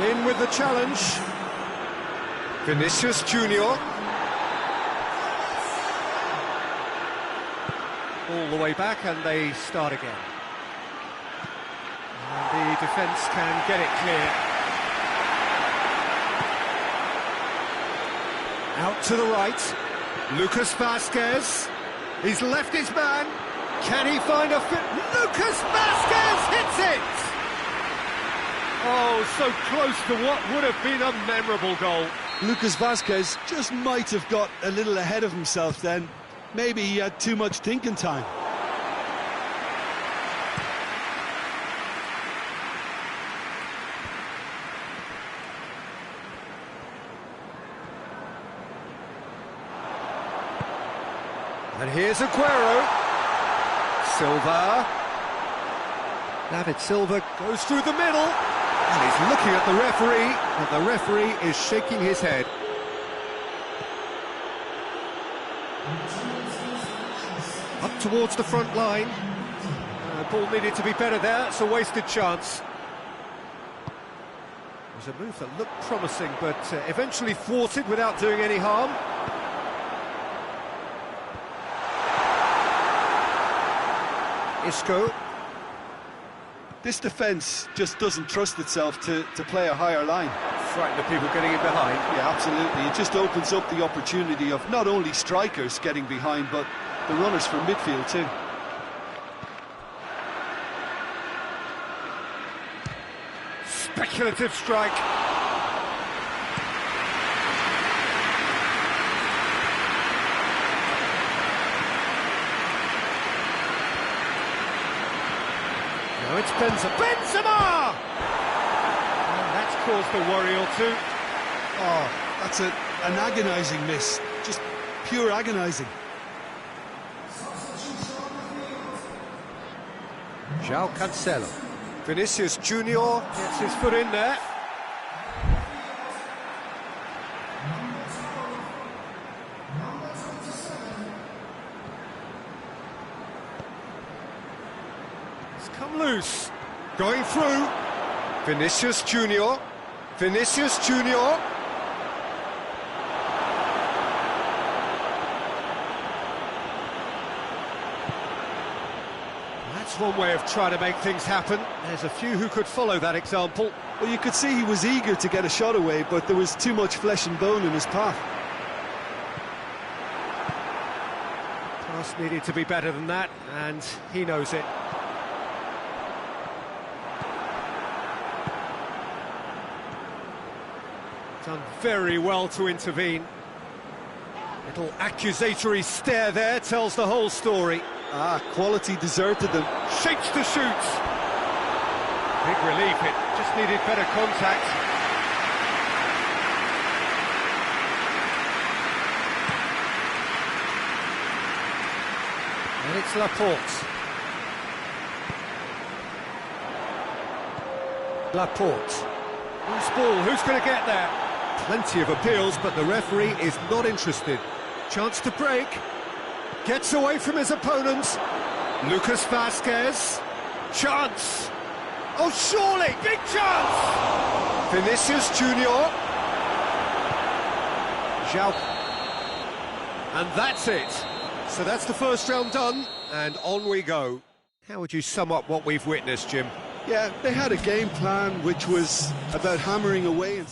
In with the challenge. Vinicius Junior. All the way back and they start again. And the defence can get it clear. Out to the right. Lucas Vazquez, he's left his man, can he find a fit? Lucas Vazquez hits it! Oh, so close to what would have been a memorable goal. Lucas Vazquez just might have got a little ahead of himself then. Maybe he had too much thinking time. And here's Aguero. Silva. David Silva goes through the middle. And he's looking at the referee, and the referee is shaking his head. Up towards the front line. Ball needed to be better there, it's a wasted chance. It was a move that looked promising, but eventually thwarted without doing any harm. Isco. This defence just doesn't trust itself to play a higher line. Frightened of people getting in behind. Yeah, absolutely. It just opens up the opportunity of not only strikers getting behind, but the runners from midfield too. Speculative strike. Now it's Benzema! And that's caused a worry or two. Oh, that's an agonising miss. Just pure agonising. João Cancelo. Vinicius Junior gets his foot in there. It's come loose. Going through. Vinicius Junior. Vinicius Junior. That's one way of trying to make things happen. There's a few who could follow that example. Well, you could see he was eager to get a shot away, but there was too much flesh and bone in his path. Pass needed to be better than that, and he knows it. Done very well to intervene. Little accusatory stare there tells the whole story. Ah, quality deserted them. Shapes to shoot. Big relief, it just needed better contact. And it's Laporte. Laporte. Who's ball? Who's going to get there? Plenty of appeals, but the referee is not interested. Chance to break. Gets away from his opponent. Lucas Vazquez. Chance. Oh, surely! Big chance! Vinicius Junior. João. And that's it. So that's the first round done, and on we go. How would you sum up what we've witnessed, Jim? Yeah, they had a game plan which was about hammering away and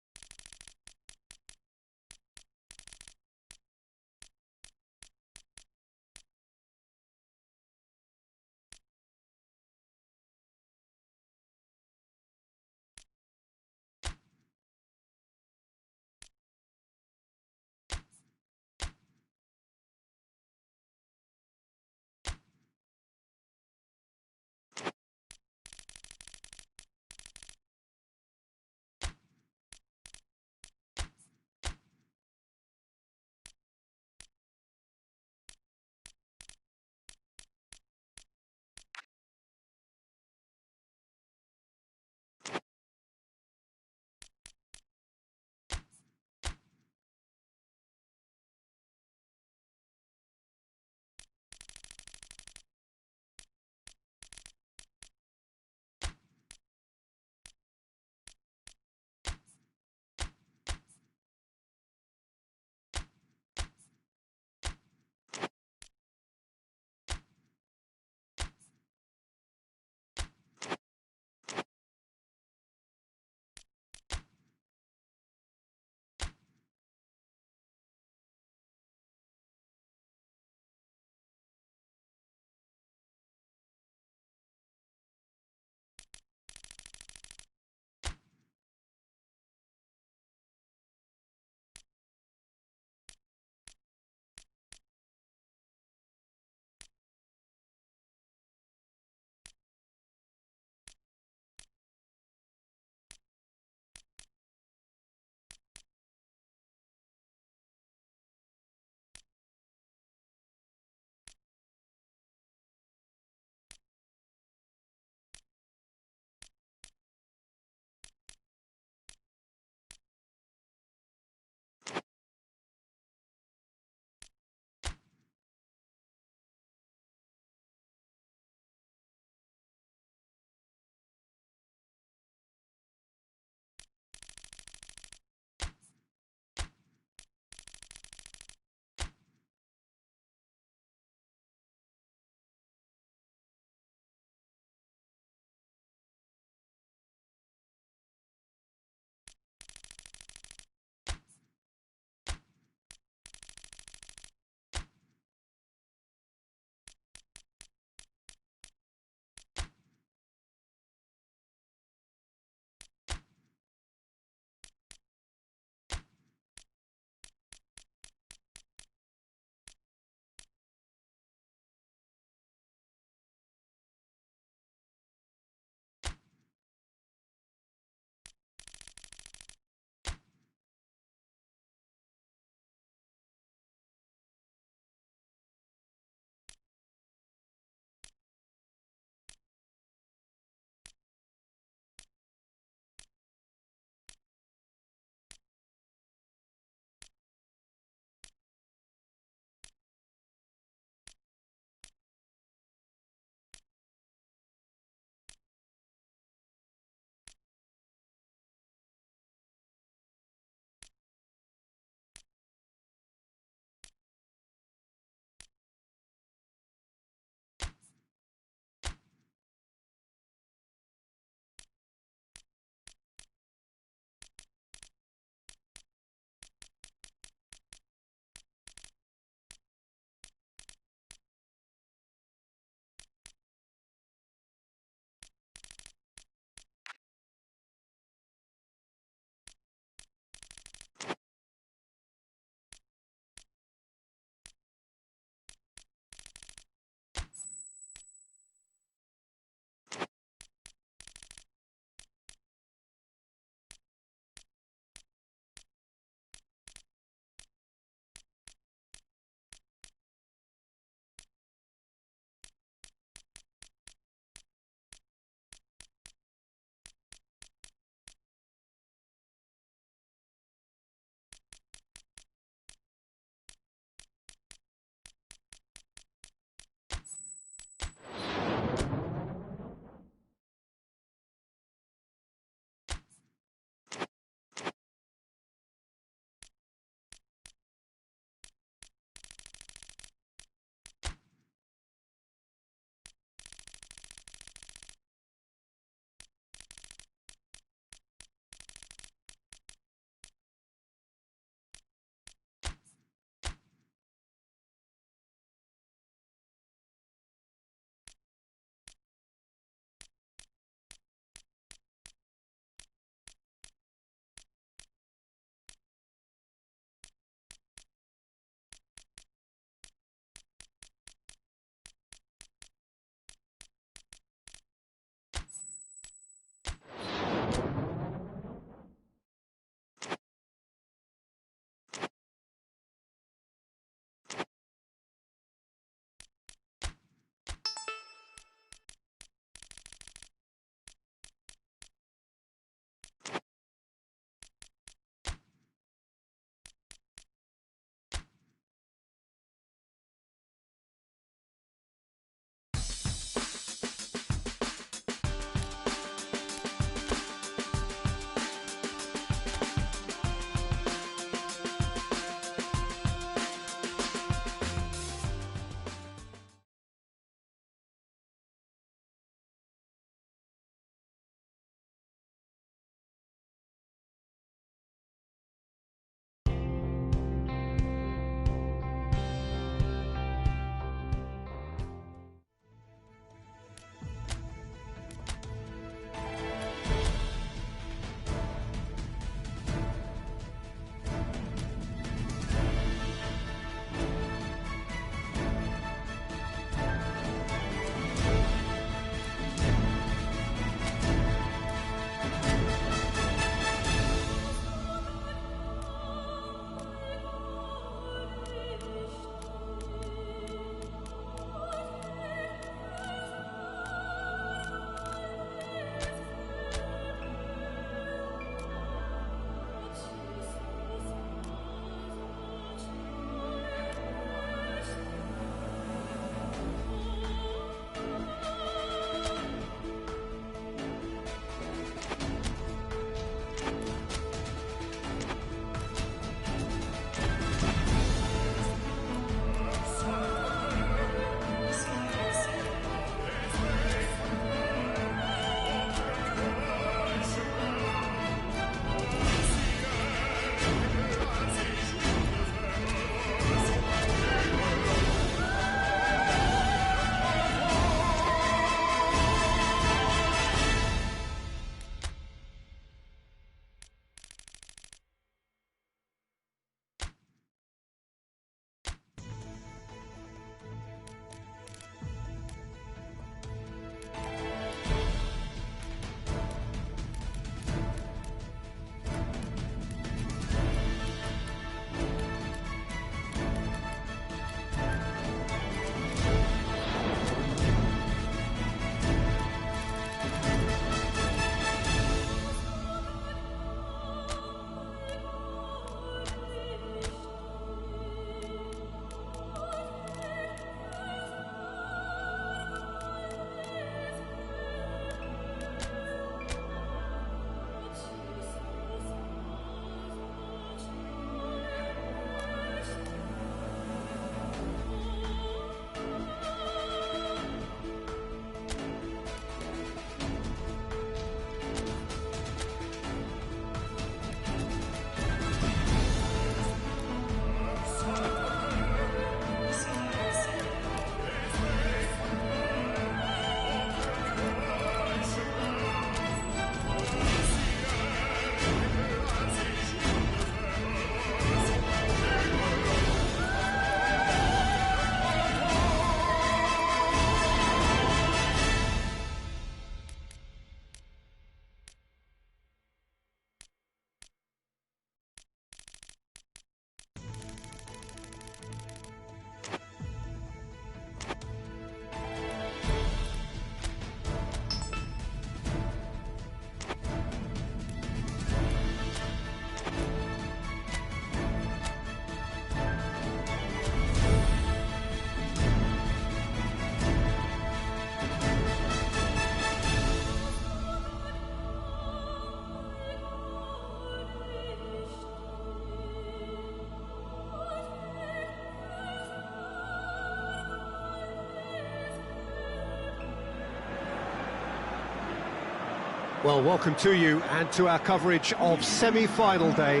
Well, welcome to you and to our coverage of semi-final day.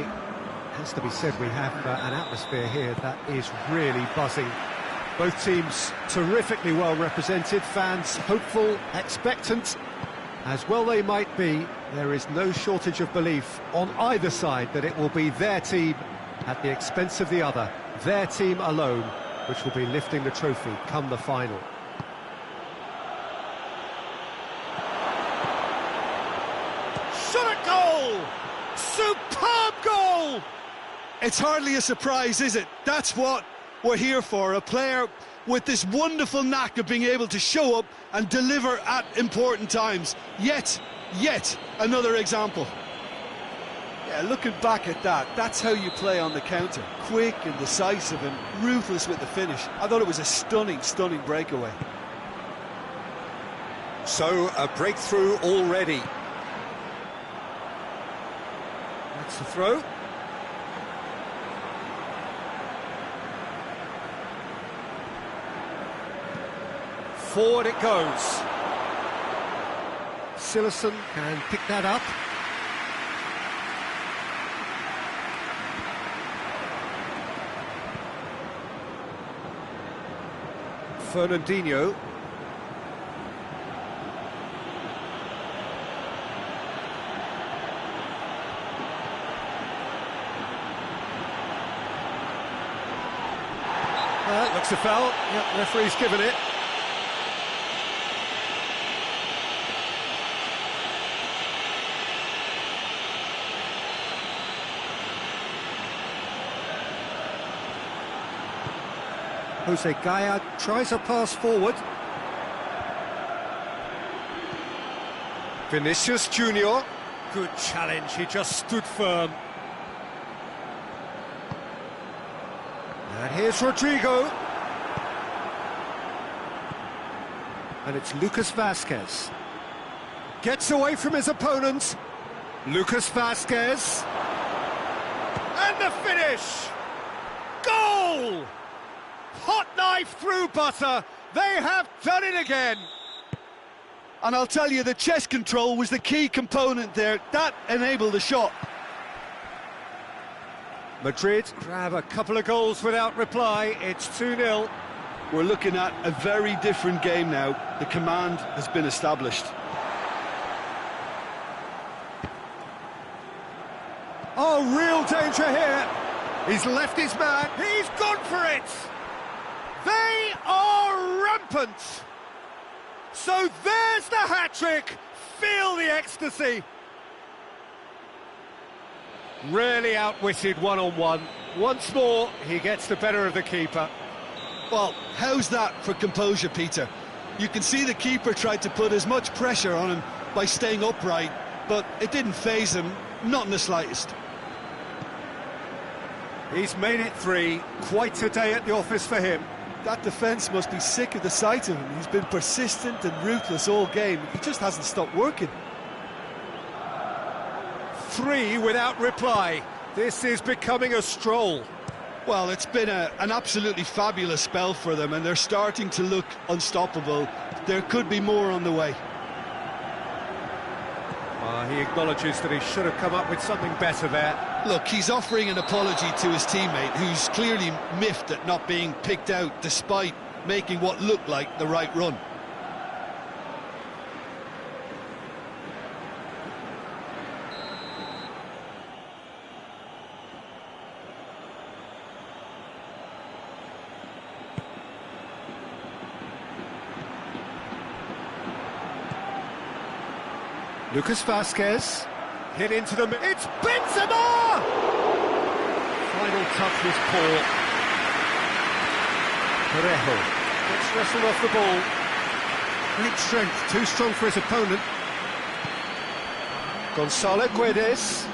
Has to be said, we have an atmosphere here that is really buzzing. Both teams terrifically well represented, fans hopeful, expectant. As well they might be, there is no shortage of belief on either side that it will be their team at the expense of the other, their team alone, which will be lifting the trophy come the final. Shot at goal! Superb goal! It's hardly a surprise, is it? That's what we're here for, a player with this wonderful knack of being able to show up and deliver at important times. Yet another example. Yeah, looking back at that, that's how you play on the counter. Quick and decisive and ruthless with the finish. I thought it was a stunning breakaway. So, a breakthrough already. That's the throw. Forward it goes. Sillison can pick that up. Fernandinho. Looks a foul. Yep, referee's given it. Jose Gaya tries a pass forward. Vinicius Junior. Good challenge, he just stood firm. And here's Rodrigo. And it's Lucas Vazquez. Gets away from his opponent. Lucas Vazquez. And the finish! Goal! Hot knife through butter. They have done it again. And I'll tell you, the chest control was the key component there. That enabled the shot. Madrid grab a couple of goals without reply. It's 2-0. We're looking at a very different game now. The command has been established. Oh, real danger here. He's left his man. He's gone for it. They are rampant. So there's the hat-trick. Feel the ecstasy. Really outwitted one-on-one. Once more, he gets the better of the keeper. Well, how's that for composure, Peter? You can see the keeper tried to put as much pressure on him by staying upright, but it didn't faze him, not in the slightest. He's made it 3. Quite a day at the office for him. That defence must be sick of the sight of him. He's been persistent and ruthless all game. He just hasn't stopped working. 3 without reply. This is becoming a stroll. Well, it's been an absolutely fabulous spell for them, and they're starting to look unstoppable. There could be more on the way. He acknowledges that he should have come up with something better there. Look, he's offering an apology to his teammate, who's clearly miffed at not being picked out despite making what looked like the right run. Lucas Vazquez hit into them. It's Benzema! Final touch was poor. Parejo gets wrestled off the ball. Great strength, too strong for his opponent. Gonzalo Guedes.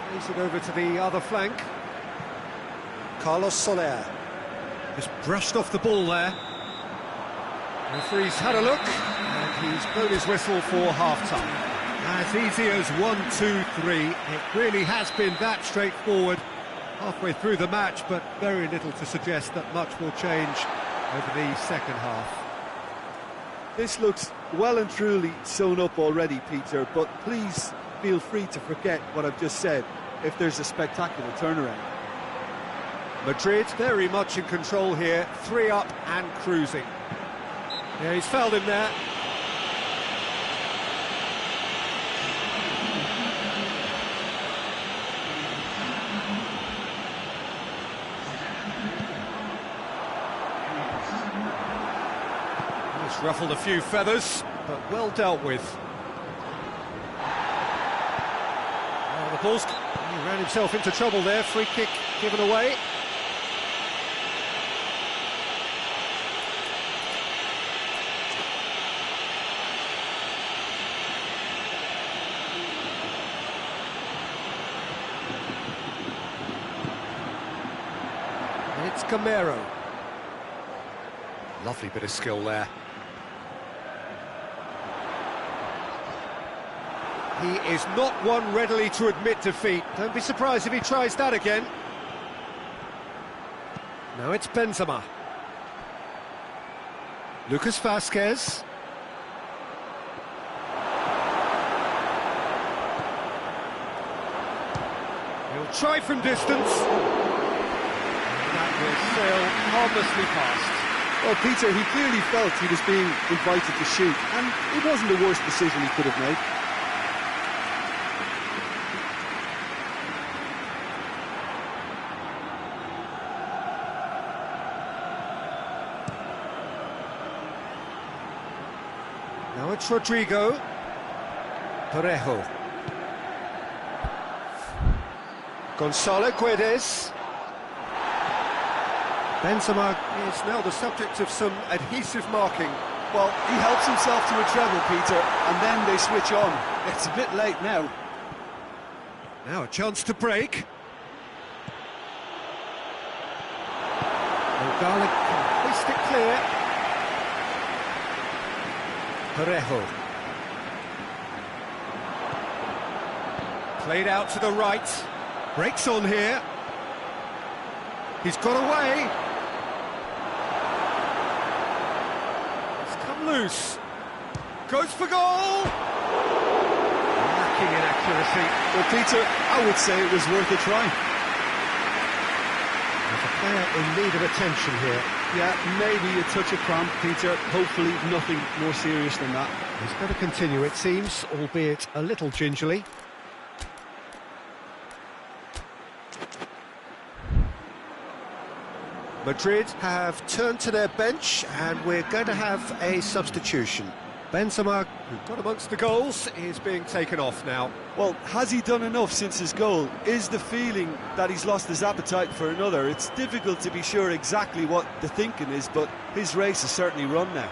Plays it over to the other flank. Carlos Soler. Just brushed off the ball there. Referee's had a look, and he's blown his whistle for half-time. As easy as 1, 2, 3. It really has been that straightforward halfway through the match, but very little to suggest that much will change over the second half. This looks well and truly sewn up already, Peter, but please feel free to forget what I've just said if there's a spectacular turnaround. Madrid very much in control here, 3 up and cruising. Yeah, he's fouled him there. He's ruffled a few feathers, but well dealt with. Oh, the ball's... He ran himself into trouble there, free kick given away. It's Camero. Lovely bit of skill there. He is not one readily to admit defeat. Don't be surprised if he tries that again. Now it's Benzema. Lucas Vázquez. He'll try from distance. That will sail harmlessly past. Well, Peter, he clearly felt he was being invited to shoot, and it wasn't the worst decision he could have made. Now it's Rodrigo. Parejo. Gonzalo Guedes. Benzema is now the subject of some adhesive marking. Well, he helps himself to a treble, Peter, and then they switch on. It's a bit late now. Now a chance to break. O'Garlic can hoist it clear. Parejo. Played out to the right. Breaks on here. He's got away. He's come loose. Goes for goal. Lacking in accuracy. Well, Peter, I would say it was worth a try. There's a player in need of attention here. Yeah, maybe a touch of cramp, Peter. Hopefully nothing more serious than that. He's got to continue, it seems, albeit a little gingerly. Madrid have turned to their bench, and we're going to have a substitution. Benzema, who got amongst the goals, is being taken off now. Well, has he done enough since his goal? Is the feeling that he's lost his appetite for another? It's difficult to be sure exactly what the thinking is, but his race is certainly run now.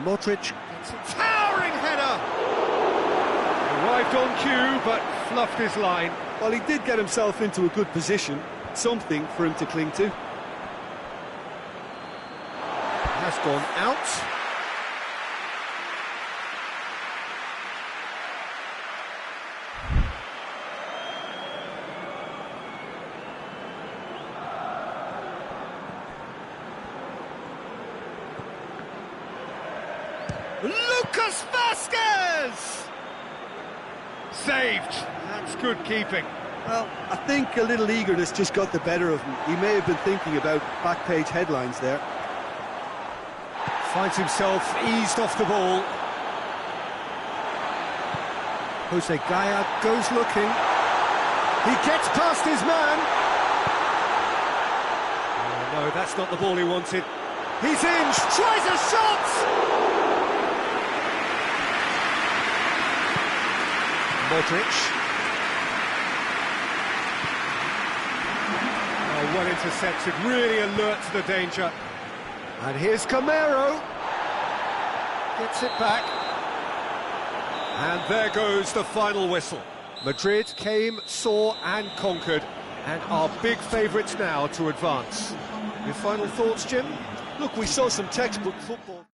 Modric gets a towering header! Arrived on cue, but fluffed his line. Well, he did get himself into a good position, something for him to cling to. Has gone out. Lucas Vázquez! Saved. That's good keeping. Well, I think a little eagerness just got the better of him. He may have been thinking about back-page headlines there. Finds himself eased off the ball. Jose Gaya goes looking. He gets past his man. Oh, no, that's not the ball he wanted. He's in, tries a shot! Modric. Oh, well intercepted, really alert to the danger. And here's Camero. Gets it back. And there goes the final whistle. Madrid came, saw and conquered, and are big favourites now to advance. Your final thoughts, Jim? Look, we saw some textbook football.